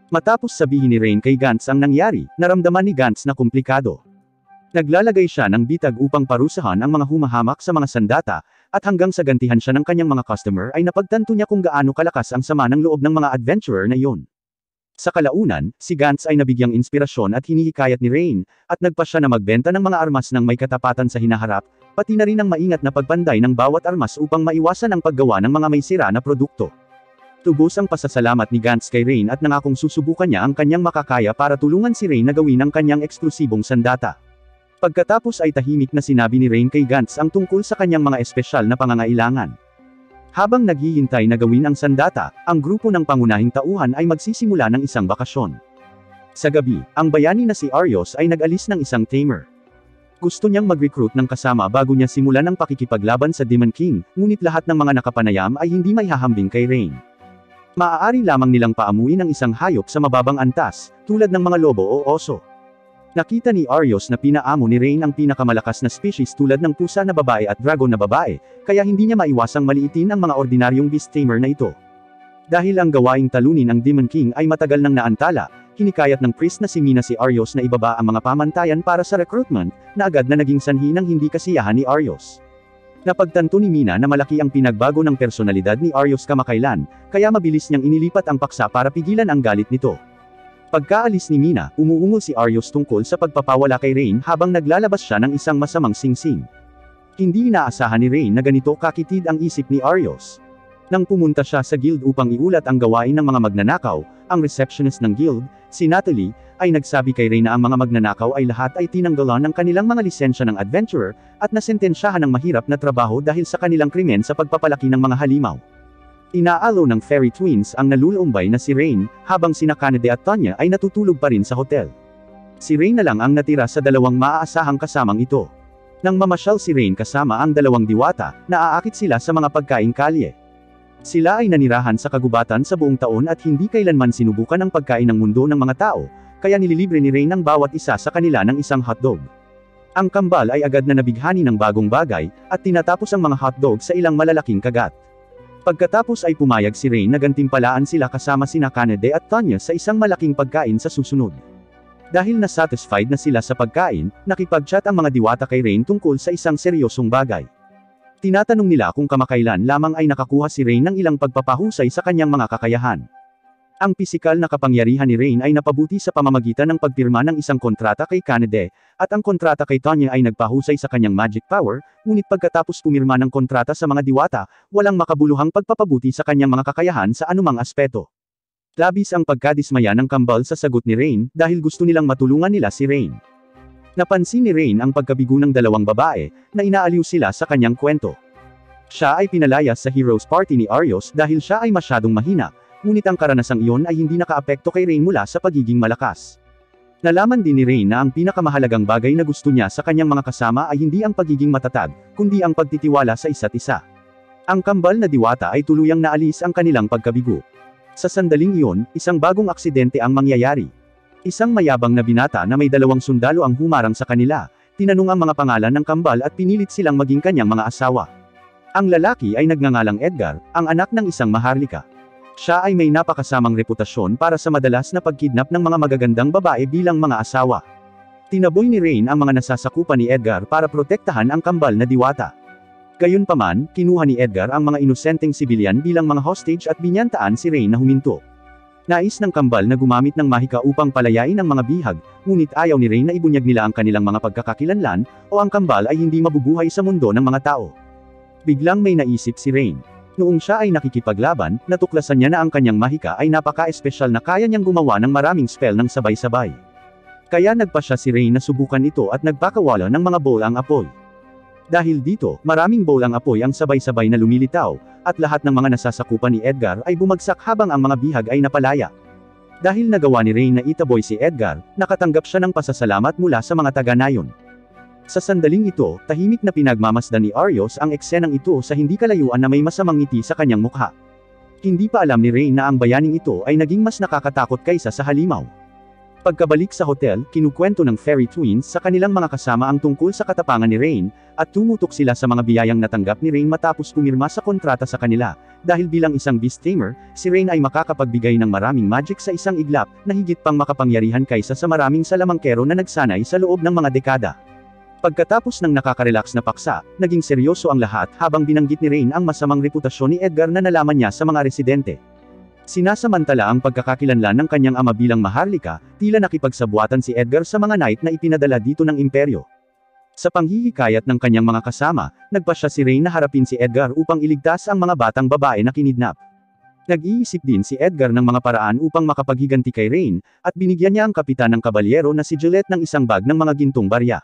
Matapos sabihin ni Rain kay Gantz ang nangyari, naramdaman ni Gantz na komplikado. Naglalagay siya ng bitag upang parusahan ang mga humahamak sa mga sandata, at hanggang sa gantihan siya ng kanyang mga customer ay napagtanto niya kung gaano kalakas ang sama ng loob ng mga adventurer na iyon. Sa kalaunan, si Gantz ay nabigyang inspirasyon at hinihikayat ni Rain, at nagpa siya na magbenta ng mga armas ng may katapatan sa hinaharap, pati na rin ang maingat na pagpanday ng bawat armas upang maiwasan ang paggawa ng mga may sira na produkto. Tubos ang pasasalamat ni Gantz kay Rain at nangakong susubukan niya ang kanyang makakaya para tulungan si Rain na gawin ang kanyang eksklusibong sandata. Pagkatapos ay tahimik na sinabi ni Rain kay Gantz ang tungkol sa kanyang mga espesyal na pangangailangan. Habang naghihintay na gawin ang sandata, ang grupo ng pangunahing tauhan ay magsisimula ng isang bakasyon. Sa gabi, ang bayani na si Arios ay nag-alis ng isang tamer. Gusto niyang mag-recruit ng kasama bago niya simulan ang pakikipaglaban sa Demon King, ngunit lahat ng mga nakapanayam ay hindi maihahambing kay Rain. Maaari lamang nilang paamuin ang isang hayop sa mababang antas, tulad ng mga lobo o oso. Nakita ni Arios na pinaamo ni Rain ang pinakamalakas na species tulad ng pusa na babae at dragon na babae, kaya hindi niya maiwasang maliitin ang mga ordinaryong beast tamer na ito. Dahil ang gawaing talunin ang Demon King ay matagal nang naantala, hinikayat ng priest na si Mina si Arios na ibaba ang mga pamantayan para sa recruitment, na agad na naging sanhi ng hindi kasiyahan ni Arios. Napagtanto ni Mina na malaki ang pinagbago ng personalidad ni Arios kamakailan, kaya mabilis niyang inilipat ang paksa para pigilan ang galit nito. Pagkaalis ni Mina, umuungol si Arios tungkol sa pagpapawala kay Rain habang naglalabas siya ng isang masamang singsing. Hindi inaasahan ni Rain na ganito kakitid ang isip ni Arios. Nang pumunta siya sa guild upang iulat ang gawain ng mga magnanakaw, ang receptionist ng guild, si Natalie, ay nagsabi kay Rain na ang mga magnanakaw ay lahat ay tinanggalan ng kanilang mga lisensya ng adventurer, at nasentensyahan ng mahirap na trabaho dahil sa kanilang krimen sa pagpapalaki ng mga halimaw. Inaalo ng Fairy Twins ang nalulumbay na si Rain, habang sina Kanade at Tanya ay natutulog pa rin sa hotel. Si Rain na lang ang natira sa dalawang maaasahang kasamang ito. Nang mamasyal si Rain kasama ang dalawang diwata, naaakit sila sa mga pagkaing kalye. Sila ay nanirahan sa kagubatan sa buong taon at hindi kailanman sinubukan ang pagkain ng mundo ng mga tao, kaya nililibre ni Rain ang bawat isa sa kanila ng isang hotdog. Ang kambal ay agad na nabighani ng bagong bagay, at tinatapos ang mga hotdog sa ilang malalaking kagat. Pagkatapos ay pumayag si Rain na gantimpalaan sila kasama sina Kanade at Tanya sa isang malaking pagkain sa susunod. Dahil na-satisfied na sila sa pagkain, nakipag-chat ang mga diwata kay Rain tungkol sa isang seryosong bagay. Tinatanong nila kung kamakailan lamang ay nakakuha si Rain ng ilang pagpapahusay sa kanyang mga kakayahan. Ang pisikal na kapangyarihan ni Rain ay napabuti sa pamamagitan ng pagpirma ng isang kontrata kay Kanade, at ang kontrata kay Tanya ay nagpahusay sa kanyang magic power, ngunit pagkatapos pumirma ng kontrata sa mga diwata, walang makabuluhang pagpapabuti sa kanyang mga kakayahan sa anumang aspeto. Labis ang pagkadismaya ng kambal sa sagot ni Rain, dahil gusto nilang matulungan nila si Rain. Napansin ni Rain ang pagkabigo ng dalawang babae, na inaaliw sila sa kanyang kwento. Siya ay pinalayas sa Heroes Party ni Arios dahil siya ay masyadong mahina, ngunit ang karanasang iyon ay hindi nakaapekto kay Rain mula sa pagiging malakas. Nalaman din ni Rain na ang pinakamahalagang bagay na gusto niya sa kanyang mga kasama ay hindi ang pagiging matatag, kundi ang pagtitiwala sa isa't isa. Ang kambal na diwata ay tuluyang naalis ang kanilang pagkabigo. Sa sandaling iyon, isang bagong aksidente ang mangyayari. Isang mayabang na binata na may dalawang sundalo ang humarang sa kanila, tinanong ang mga pangalan ng kambal at pinilit silang maging kanyang mga asawa. Ang lalaki ay nagngangalang Edgar, ang anak ng isang maharlika. Siya ay may napakasamang reputasyon para sa madalas na pagkidnap ng mga magagandang babae bilang mga asawa. Tinaboy ni Rain ang mga nasasakupan ni Edgar para protektahan ang kambal na diwata. Gayunpaman, kinuha ni Edgar ang mga inosenteng sibilyan bilang mga hostage at binyantaan si Rain na huminto. Nais ng kambal na gumamit ng mahika upang palayain ang mga bihag, ngunit ayaw ni Rain na ibunyag nila ang kanilang mga pagkakakilanlan, o ang kambal ay hindi mabubuhay sa mundo ng mga tao. Biglang may naisip si Rain. Noong siya ay nakikipaglaban, natuklasan niya na ang kanyang mahika ay napaka-espesyal na kaya niyang gumawa ng maraming spell ng sabay-sabay. Kaya nagpa siya si Rain na subukan ito at nagpakawala ng mga bowl ang apoy. Dahil dito, maraming bowl ang apoy ang sabay-sabay na lumilitaw, at lahat ng mga nasasakupan ni Edgar ay bumagsak habang ang mga bihag ay napalaya. Dahil nagawa ni Rain na itaboy si Edgar, nakatanggap siya ng pasasalamat mula sa mga taga-nayon. Sa sandaling ito, tahimik na pinagmamasdan ni Arios ang eksenang ito sa hindi kalayuan na may masamang ngiti sa kanyang mukha. Hindi pa alam ni Rain na ang bayaning ito ay naging mas nakakatakot kaysa sa halimaw. Pagkabalik sa hotel, kinukwento ng Fairy Twins sa kanilang mga kasama ang tungkol sa katapangan ni Rain, at tumutok sila sa mga biyayang natanggap ni Rain matapos pumirma sa kontrata sa kanila, dahil bilang isang beast tamer, si Rain ay makakapagbigay ng maraming magic sa isang iglap, na higit pang makapangyarihan kaysa sa maraming salamangkero na nagsanay sa loob ng mga dekada. Pagkatapos ng nakaka-relax na paksa, naging seryoso ang lahat habang binanggit ni Rain ang masamang reputasyon ni Edgar na nalaman niya sa mga residente. Sinasamantala ang pagkakakilanlan ng kanyang ama bilang maharlika, tila nakipagsabuatan si Edgar sa mga knight na ipinadala dito ng imperyo. Sa panghihikayat ng kanyang mga kasama, nagpasya si Rain na harapin si Edgar upang iligtas ang mga batang babae na kinidnap. Nag-iisip din si Edgar ng mga paraan upang makapaghiganti kay Rain, at binigyan niya ang kapitan ng kabalyero na si Juliet ng isang bag ng mga gintong barya.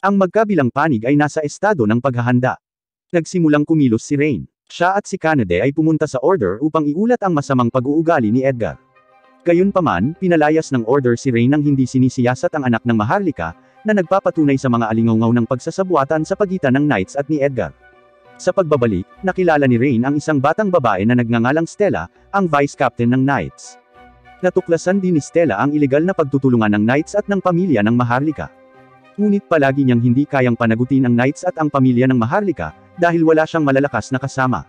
Ang magkabilang panig ay nasa estado ng paghahanda. Nagsimulang kumilos si Rain. Siya at si Kanade ay pumunta sa Order upang iulat ang masamang pag-uugali ni Edgar. Gayunpaman, pinalayas ng Order si Rain nang hindi sinisiyasat ang anak ng maharlika, na nagpapatunay sa mga alingaw ng pagsasabuatan sa pagitan ng Knights at ni Edgar. Sa pagbabalik, nakilala ni Rain ang isang batang babae na nagngangalang Stella, ang Vice Captain ng Knights. Natuklasan din ni Stella ang ilegal na pagtutulungan ng Knights at ng pamilya ng maharlika. Ngunit palagi niyang hindi kayang panagutin ang Knights at ang pamilya ng maharlika, dahil wala siyang malalakas na kasama.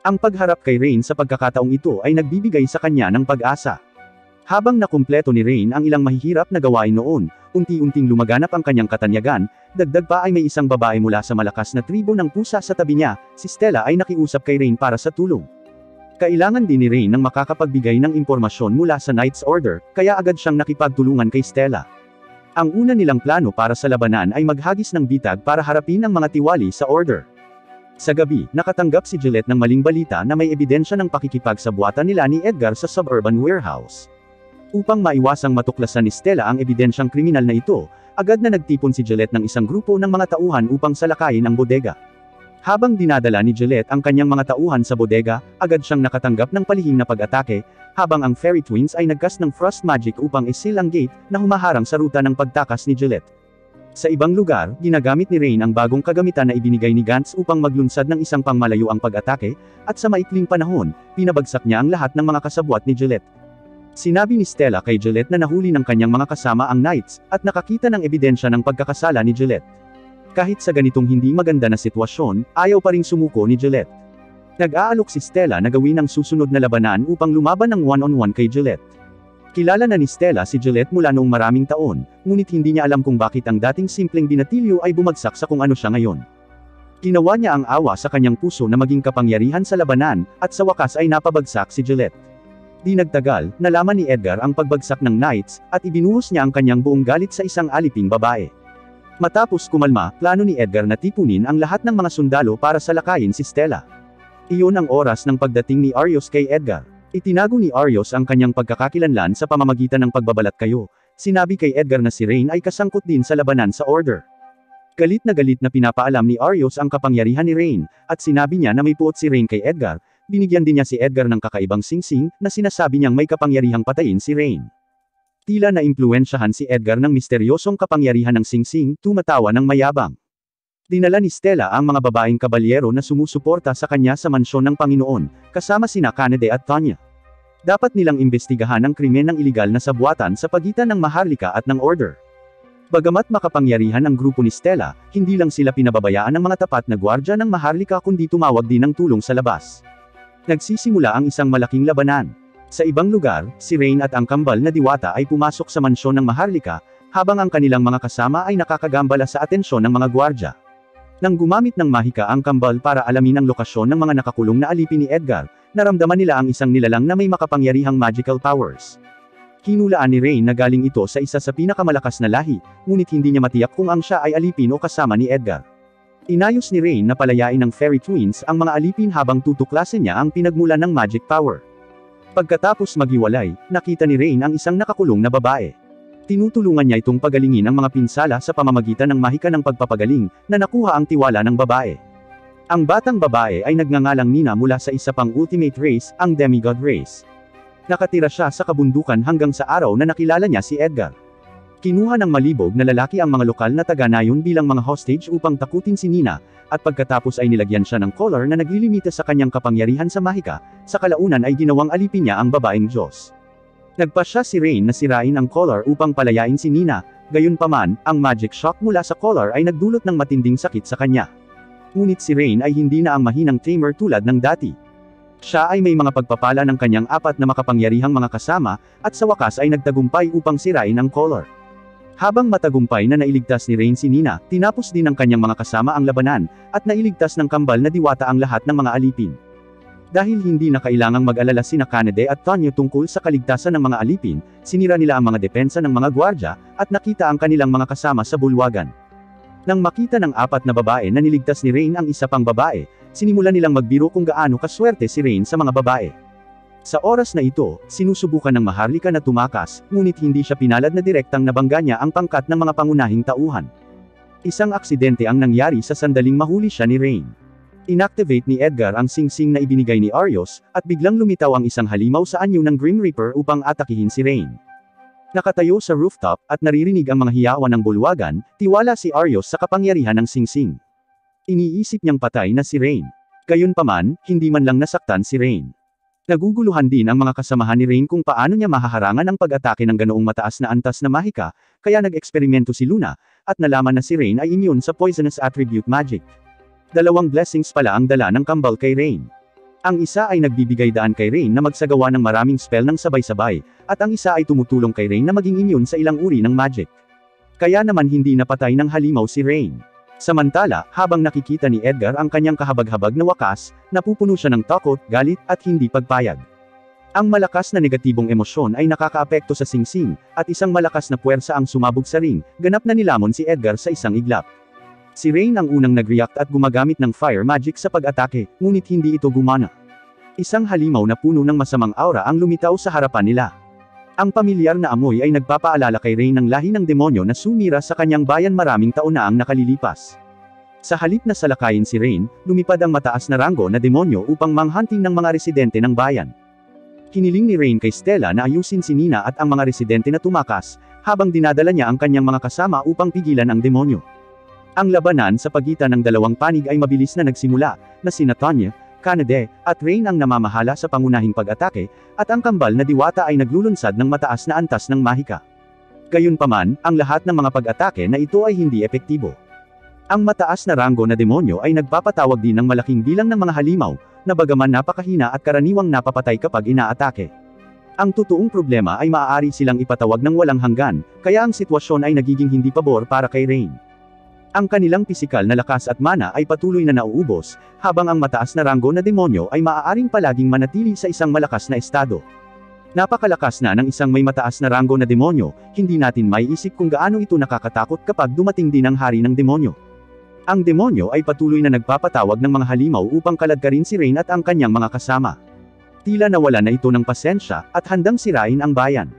Ang pagharap kay Rain sa pagkakataong ito ay nagbibigay sa kanya ng pag-asa. Habang nakumpleto ni Rain ang ilang mahihirap na gawain noon, unti-unting lumaganap ang kanyang katanyagan, dagdag pa ay may isang babae mula sa malakas na tribo ng pusa sa tabi niya, si Stella ay nakiusap kay Rain para sa tulong. Kailangan din ni Rain ng makakapagbigay ng impormasyon mula sa Knight's Order, kaya agad siyang nakipagtulungan kay Stella. Ang una nilang plano para sa labanan ay maghagis ng bitag para harapin ang mga tiwali sa Order. Sa gabi, nakatanggap si Gillette ng maling balita na may ebidensya ng pakikipagsabuatan nila ni Edgar sa suburban warehouse. Upang maiwasang matuklasan ni Stella ang ebidensyang kriminal na ito, agad na nagtipon si Gillette ng isang grupo ng mga tauhan upang salakayin ang bodega. Habang dinadala ni Gillette ang kanyang mga tauhan sa bodega, agad siyang nakatanggap ng palihim na pag-atake, habang ang Fairy Twins ay nagcast ng Frost Magic upang isil ang gate na humaharang sa ruta ng pagtakas ni Gillette. Sa ibang lugar, ginagamit ni Rain ang bagong kagamitan na ibinigay ni Gantz upang maglunsad ng isang pangmalayuang pag-atake, at sa maikling panahon, pinabagsak niya ang lahat ng mga kasabwat ni Gillette. Sinabi ni Stella kay Gillette na nahuli ng kanyang mga kasama ang Knights, at nakakita ng ebidensya ng pagkakasala ni Gillette. Kahit sa ganitong hindi maganda na sitwasyon, ayaw pa ring sumuko ni Gillette. Nag-aalok si Stella na gawin ang susunod na labanan upang lumaban ng one-on-one kay Gillette. Kilala na ni Stella si Gillette mula noong maraming taon, ngunit hindi niya alam kung bakit ang dating simpleng binatilyo ay bumagsak sa kung ano siya ngayon. Ginawa niya ang awa sa kanyang puso na maging kapangyarihan sa labanan, at sa wakas ay napabagsak si Gillette. Di nagtagal, nalaman ni Edgar ang pagbagsak ng Knights, at ibinuhos niya ang kanyang buong galit sa isang aliping babae. Matapos kumalma, plano ni Edgar na tipunin ang lahat ng mga sundalo para salakayin si Stella. Iyon ang oras ng pagdating ni Arios kay Edgar. Itinago ni Arios ang kanyang pagkakakilanlan sa pamamagitan ng pagbabalat kayo. Sinabi kay Edgar na si Rain ay kasangkot din sa labanan sa Order. Galit na pinapaalam ni Arios ang kapangyarihan ni Rain, at sinabi niya na may puot si Rain kay Edgar. Binigyan din niya si Edgar ng kakaibang singsing, na sinasabi niyang may kapangyarihang patayin si Rain. Tila naimpluwensyahan si Edgar ng misteryosong kapangyarihan ng singsing, tumatawa ng mayabang. Dinala ni Stella ang mga babaeng kabalyero na sumusuporta sa kanya sa mansyon ng Panginoon, kasama sina Canade at Tanya. Dapat nilang imbestigahan ang krimen ng iligal na sabuatan sa pagitan ng Maharlika at ng Order. Bagamat makapangyarihan ang grupo ni Stella, hindi lang sila pinababayaan ng mga tapat na gwardya ng Maharlika kundi tumawag din ng tulong sa labas. Nagsisimula ang isang malaking labanan. Sa ibang lugar, si Rain at ang kambal na diwata ay pumasok sa mansyon ng Maharlika, habang ang kanilang mga kasama ay nakakagambala sa atensyon ng mga gwardya. Nang gumamit ng mahika ang kambal para alamin ang lokasyon ng mga nakakulong na alipin ni Edgar, naramdaman nila ang isang nilalang na may makapangyarihang magical powers. Hinulaan ni Rain na galing ito sa isa sa pinakamalakas na lahi, ngunit hindi niya matiyak kung ang siya ay alipin o kasama ni Edgar. Inayos ni Rain na palayain ng Fairy Twins ang mga alipin habang tutuklasin niya ang pinagmulan ng magic power. Pagkatapos maghiwalay, nakita ni Rain ang isang nakakulong na babae. Tinutulungan niya itong pagalingin ang mga pinsala sa pamamagitan ng mahika ng pagpapagaling, na nakuha ang tiwala ng babae. Ang batang babae ay nagngangalang Nina mula sa isa pang ultimate race, ang Demigod race. Nakatira siya sa kabundukan hanggang sa araw na nakilala niya si Edgar. Kinuha ng malibog na lalaki ang mga lokal na taga-nayon bilang mga hostage upang takutin si Nina, at pagkatapos ay nilagyan siya ng collar na naglilimita sa kanyang kapangyarihan sa mahika, sa kalaunan ay ginawang alipin niya ang babaeng Diyos. Nagpasya si Rain na sirain ang collar upang palayain si Nina, gayunpaman, ang magic shock mula sa collar ay nagdulot ng matinding sakit sa kanya. Ngunit si Rain ay hindi na ang mahinang tamer tulad ng dati. Siya ay may mga pagpapala ng kanyang apat na makapangyarihang mga kasama, at sa wakas ay nagtagumpay upang sirain ang collar. Habang matagumpay na nailigtas ni Rain si Nina, tinapos din ng kanyang mga kasama ang labanan, at nailigtas ng kambal na diwata ang lahat ng mga alipin. Dahil hindi na kailangang mag-alala sina Canade at Tanya tungkol sa kaligtasan ng mga alipin, sinira nila ang mga depensa ng mga gwardya, at nakita ang kanilang mga kasama sa bulwagan. Nang makita ng apat na babae na niligtas ni Rain ang isa pang babae, sinimulan nilang magbiro kung gaano kaswerte si Rain sa mga babae. Sa oras na ito, sinusubukan ng Maharlika na tumakas, ngunit hindi siya pinalad na direktang nabangga niya ang pangkat ng mga pangunahing tauhan. Isang aksidente ang nangyari sa sandaling mahuli siya ni Rain. Inactivate ni Edgar ang singsing na ibinigay ni Arios, at biglang lumitaw ang isang halimaw sa anyo ng Grim Reaper upang atakihin si Rain. Nakatayo sa rooftop, at naririnig ang mga hiyawan ng bulwagan, tiwala si Arios sa kapangyarihan ng singsing. Iniisip niyang patay na si Rain. Gayunpaman, hindi man lang nasaktan si Rain. Naguguluhan din ang mga kasamahan ni Rain kung paano niya mahaharangan ang pag-atake ng ganoong mataas na antas na mahika, kaya nag-eksperimento si Luna, at nalaman na si Rain ay immune sa poisonous attribute magic. Dalawang blessings pala ang dala ng kambal kay Rain. Ang isa ay nagbibigay daan kay Rain na magsagawa ng maraming spell ng sabay-sabay, at ang isa ay tumutulong kay Rain na maging immune sa ilang uri ng magic. Kaya naman hindi napatay ng halimaw si Rain. Samantala, habang nakikita ni Edgar ang kanyang kahabag-habag na wakas, napupuno siya ng takot, galit, at hindi pagpayag. Ang malakas na negatibong emosyon ay nakakaapekto sa singsing, at isang malakas na puwersa ang sumabog sa ring, ganap na nilamon si Edgar sa isang iglap. Si Rain ang unang nag-react at gumagamit ng fire magic sa pag-atake, ngunit hindi ito gumana. Isang halimaw na puno ng masamang aura ang lumitaw sa harapan nila. Ang pamilyar na amoy ay nagpapaalala kay Rain ng lahi ng demonyo na sumira sa kanyang bayan maraming taon na ang nakalilipas. Sa halip na salakayin si Rain, lumipad ang mataas na ranggo na demonyo upang manghunting ng mga residente ng bayan. Hiniling ni Rain kay Stella na ayusin si Nina at ang mga residente na tumakas, habang dinadala niya ang kanyang mga kasama upang pigilan ang demonyo. Ang labanan sa pagitan ng dalawang panig ay mabilis na nagsimula, na sina Tanya, Kanade, at Rain ang namamahala sa pangunahing pag-atake, at ang kambal na diwata ay naglulunsad ng mataas na antas ng mahika. Gayunpaman, ang lahat ng mga pag-atake na ito ay hindi epektibo. Ang mataas na ranggo na demonyo ay nagpapatawag din ng malaking bilang ng mga halimaw, na bagaman napakahina at karaniwang napapatay kapag inaatake. Ang totoong problema ay maaari silang ipatawag ng walang hanggan, kaya ang sitwasyon ay nagiging hindi pabor para kay Rain. Ang kanilang pisikal na lakas at mana ay patuloy na nauubos, habang ang mataas na ranggo na demonyo ay maaaring palaging manatili sa isang malakas na estado. Napakalakas na ng isang may mataas na ranggo na demonyo, hindi natin maiisip kung gaano ito nakakatakot kapag dumating din ang hari ng demonyo. Ang demonyo ay patuloy na nagpapatawag ng mga halimaw upang kaladkarin si Rain at ang kanyang mga kasama. Tila nawala na ito ng pasensya, at handang sirain ang bayan.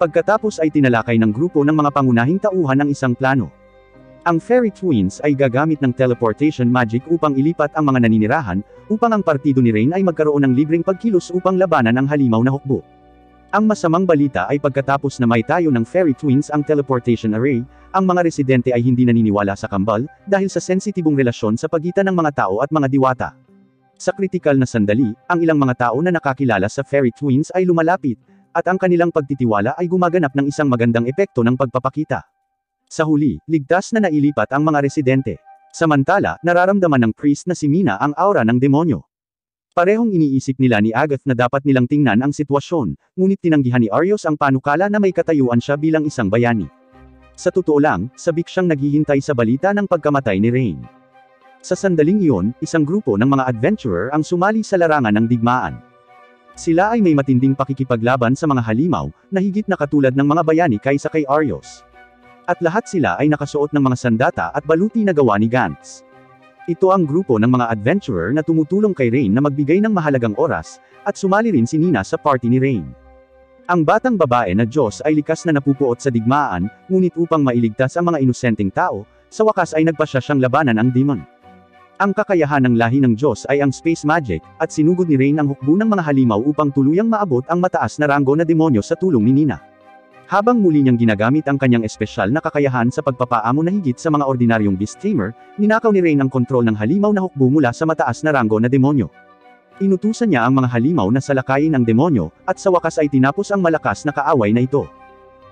Pagkatapos ay tinalakay ng grupo ng mga pangunahing tauhan ang isang plano. Ang Fairy Twins ay gagamit ng teleportation magic upang ilipat ang mga naninirahan, upang ang partido ni Rain ay magkaroon ng libreng pagkilos upang labanan ang halimaw na hukbo. Ang masamang balita ay pagkatapos na maitayo ng Fairy Twins ang teleportation array, ang mga residente ay hindi naniniwala sa kambal, dahil sa sensitibong relasyon sa pagitan ng mga tao at mga diwata. Sa kritikal na sandali, ang ilang mga tao na nakakilala sa Fairy Twins ay lumalapit, at ang kanilang pagtitiwala ay gumaganap ng isang magandang epekto ng pagpapakita. Sa huli, ligtas na nailipat ang mga residente. Samantala, nararamdaman ng priest na si Mina ang aura ng demonyo. Parehong iniisip nila ni Agatha na dapat nilang tingnan ang sitwasyon, ngunit tinanggihan ni Arios ang panukala na may katayuan siya bilang isang bayani. Sa totoo lang, sabik siyang naghihintay sa balita ng pagkamatay ni Rain. Sa sandaling iyon, isang grupo ng mga adventurer ang sumali sa larangan ng digmaan. Sila ay may matinding pakikipaglaban sa mga halimaw, na higit na katulad ng mga bayani kaysa kay Arios. At lahat sila ay nakasuot ng mga sandata at baluti na gawa ni Gantz. Ito ang grupo ng mga adventurer na tumutulong kay Rain na magbigay ng mahalagang oras, at sumali rin si Nina sa party ni Rain. Ang batang babae na Diyos ay likas na napupuot sa digmaan, ngunit upang mailigtas ang mga inosenteng tao, sa wakas ay nagpasya siyang labanan ang demon. Ang kakayahan ng lahi ng Diyos ay ang space magic, at sinugod ni Rain ang hukbo ng mga halimaw upang tuluyang maabot ang mataas na ranggo na demonyo sa tulong ni Nina. Habang muli niyang ginagamit ang kanyang espesyal na kakayahan sa pagpapaamo na higit sa mga ordinaryong beast tamer, ninakaw ni Rain ang kontrol ng halimaw na hukbo mula sa mataas na ranggo na demonyo. Inutusan niya ang mga halimaw na salakayin ang demonyo, at sa wakas ay tinapos ang malakas na kaaway na ito.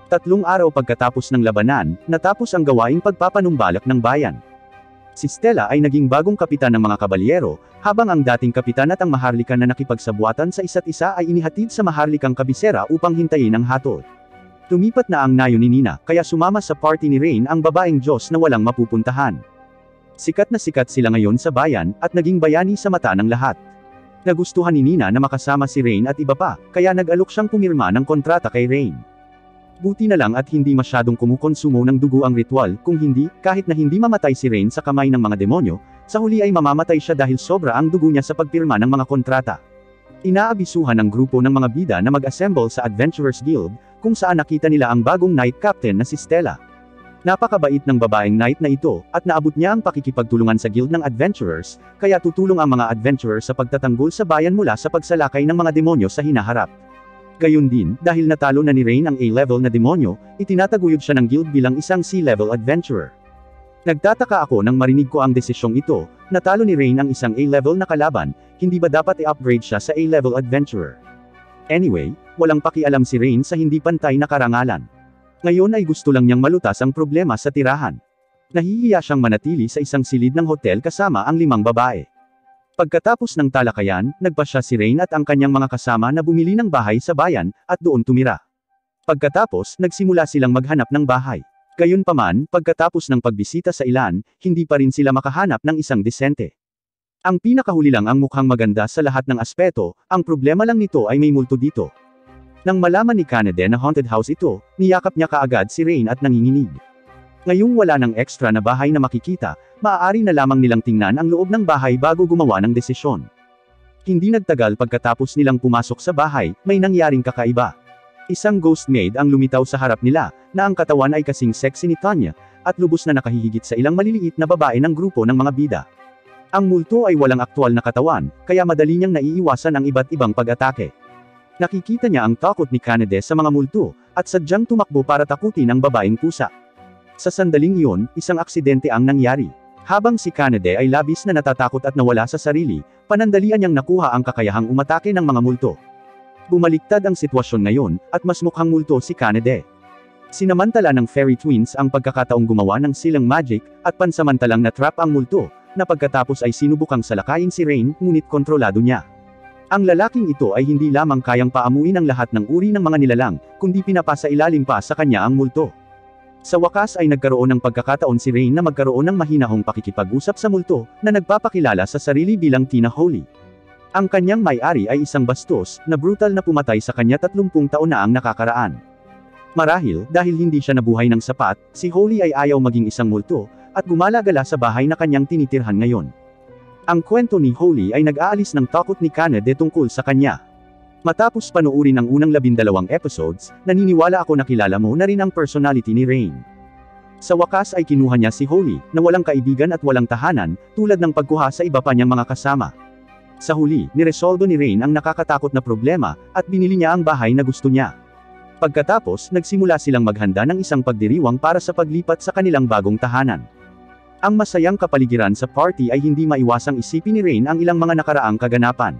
3 araw pagkatapos ng labanan, natapos ang gawaing pagpapanumbalak ng bayan. Si Stella ay naging bagong kapitan ng mga kabalyero, habang ang dating kapitan at ang maharlika na nakipagsabuatan sa isa't isa ay inihatid sa maharlikang kabisera upang hintayin ang hatol. Tumipat na ang nayo ni Nina, kaya sumama sa party ni Rain ang babaeng Diyos na walang mapupuntahan. Sikat na sikat sila ngayon sa bayan, at naging bayani sa mata ng lahat. Nagustuhan ni Nina na makasama si Rain at iba pa, kaya nag-alok siyang pumirma ng kontrata kay Rain. Buti na lang at hindi masyadong kumukonsumo ng dugo ang ritual, kung hindi, kahit na hindi mamatay si Rain sa kamay ng mga demonyo, sa huli ay mamamatay siya dahil sobra ang dugo niya sa pagpirma ng mga kontrata. Inaabisuhan ng grupo ng mga bida na mag-assemble sa Adventurers Guild, kung saan nakita nila ang bagong Knight Captain na si Stella. Napakabait ng babaeng knight na ito, at naabot niya ang pakikipagtulungan sa guild ng adventurers, kaya tutulong ang mga adventurers sa pagtatanggol sa bayan mula sa pagsalakay ng mga demonyo sa hinaharap. Gayun din, dahil natalo na ni Rain ang A-level na demonyo, itinataguyod siya ng guild bilang isang C-level adventurer. Nagtataka ako nang marinig ko ang desisyong ito, natalo ni Rain ang isang A-level na kalaban, hindi ba dapat i-upgrade siya sa A-level adventurer? Anyway, walang pakialam si Rain sa hindi pantay na karangalan. Ngayon ay gusto lang niyang malutas ang problema sa tirahan. Nahihiya siyang manatili sa isang silid ng hotel kasama ang 5 babae. Pagkatapos ng talakayan, nagpasya si Rain at ang kanyang mga kasama na bumili ng bahay sa bayan, at doon tumira. Pagkatapos, nagsimula silang maghanap ng bahay. Gayunpaman, pagkatapos ng pagbisita sa ilan, hindi pa rin sila makahanap ng isang disente. Ang pinakahuli lang ang mukhang maganda sa lahat ng aspeto, ang problema lang nito ay may multo dito. Nang malaman ni Kanade na haunted house ito, niyakap niya kaagad si Rain at nanginginig. Ngayong wala ng extra na bahay na makikita, maaari na lamang nilang tingnan ang loob ng bahay bago gumawa ng desisyon. Hindi nagtagal pagkatapos nilang pumasok sa bahay, may nangyaring kakaiba. Isang ghost maid ang lumitaw sa harap nila, na ang katawan ay kasing sexy ni Tanya, at lubos na nakahihigit sa ilang maliliit na babae ng grupo ng mga bida. Ang multo ay walang aktwal na katawan, kaya madali niyang naiiwasan ang iba't ibang pag-atake. Nakikita niya ang takot ni Kanade sa mga multo, at sadyang tumakbo para takutin ang babaeng pusa. Sa sandaling iyon, isang aksidente ang nangyari. Habang si Kanade ay labis na natatakot at nawala sa sarili, panandalian niyang nakuha ang kakayahang umatake ng mga multo. Bumaliktad ang sitwasyon ngayon, at mas mukhang multo si Kanade. Sinamantala ng Fairy Twins ang pagkakataong gumawa ng silang magic, at pansamantalang na-trap ang multo, na pagkatapos ay sinubukang salakayin si Rain, ngunit kontrolado niya. Ang lalaking ito ay hindi lamang kayang paamuin ang lahat ng uri ng mga nilalang, kundi pinapasailalim pa sa kanya ang multo. Sa wakas ay nagkaroon ng pagkakataon si Rain na magkaroon ng mahinahong pakikipag-usap sa multo, na nagpapakilala sa sarili bilang Tina Holy. Ang kanyang may-ari ay isang bastos, na brutal na pumatay sa kanya 30 taon na ang nakakaraan. Marahil, dahil hindi siya nabuhay ng sapat, si Holy ay ayaw maging isang multo, at gumalagala sa bahay na kanyang tinitirhan ngayon. Ang kwento ni Holy ay nag-aalis ng takot ni Kanade tungkol sa kanya. Matapos panuurin ang unang 12 episodes, naniniwala ako na kilala mo na rin ang personality ni Rain. Sa wakas ay kinuha niya si Holy, na walang kaibigan at walang tahanan, tulad ng pagkuha sa iba pa niyang mga kasama. Sa huli, niresoldo ni Rain ang nakakatakot na problema, at binili niya ang bahay na gusto niya. Pagkatapos, nagsimula silang maghanda ng isang pagdiriwang para sa paglipat sa kanilang bagong tahanan. Ang masayang kapaligiran sa party ay hindi maiwasang isipin ni Rain ang ilang mga nakaraang kaganapan.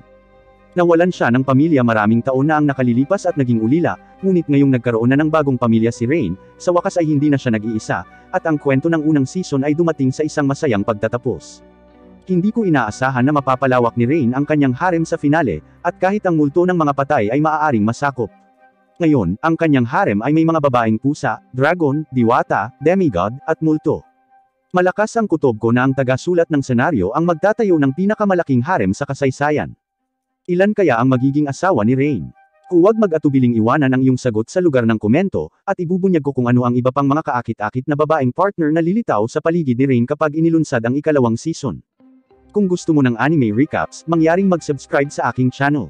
Nawalan siya ng pamilya maraming taon na ang nakalilipas at naging ulila, ngunit ngayong nagkaroon na ng bagong pamilya si Rain, sa wakas ay hindi na siya nag-iisa, at ang kwento ng unang season ay dumating sa isang masayang pagtatapos. Hindi ko inaasahan na mapapalawak ni Rain ang kanyang harem sa finale, at kahit ang multo ng mga patay ay maaaring masakop. Ngayon, ang kanyang harem ay may mga babaeng pusa, dragon, diwata, demigod, at multo. Malakas ang kutob ko na ang taga-sulat ng senaryo ang magtatayo ng pinakamalaking harem sa kasaysayan. Ilan kaya ang magiging asawa ni Rain? Huwag mag-atubiling iwanan ang iyong sagot sa lugar ng komento, at ibubunyag ko kung ano ang iba pang mga kaakit-akit na babaeng partner na lilitaw sa paligid ni Rain kapag inilunsad ang ikalawang season. Kung gusto mo ng anime recaps, mangyaring mag-subscribe sa aking channel.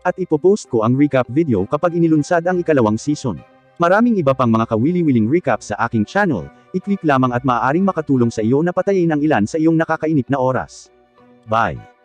At ipopost ko ang recap video kapag inilunsad ang ikalawang season. Maraming iba pang mga kawili-wiling recap sa aking channel, i-click lamang at maaaring makatulong sa iyo na patayin ang ilan sa iyong nakakainip na oras. Bye!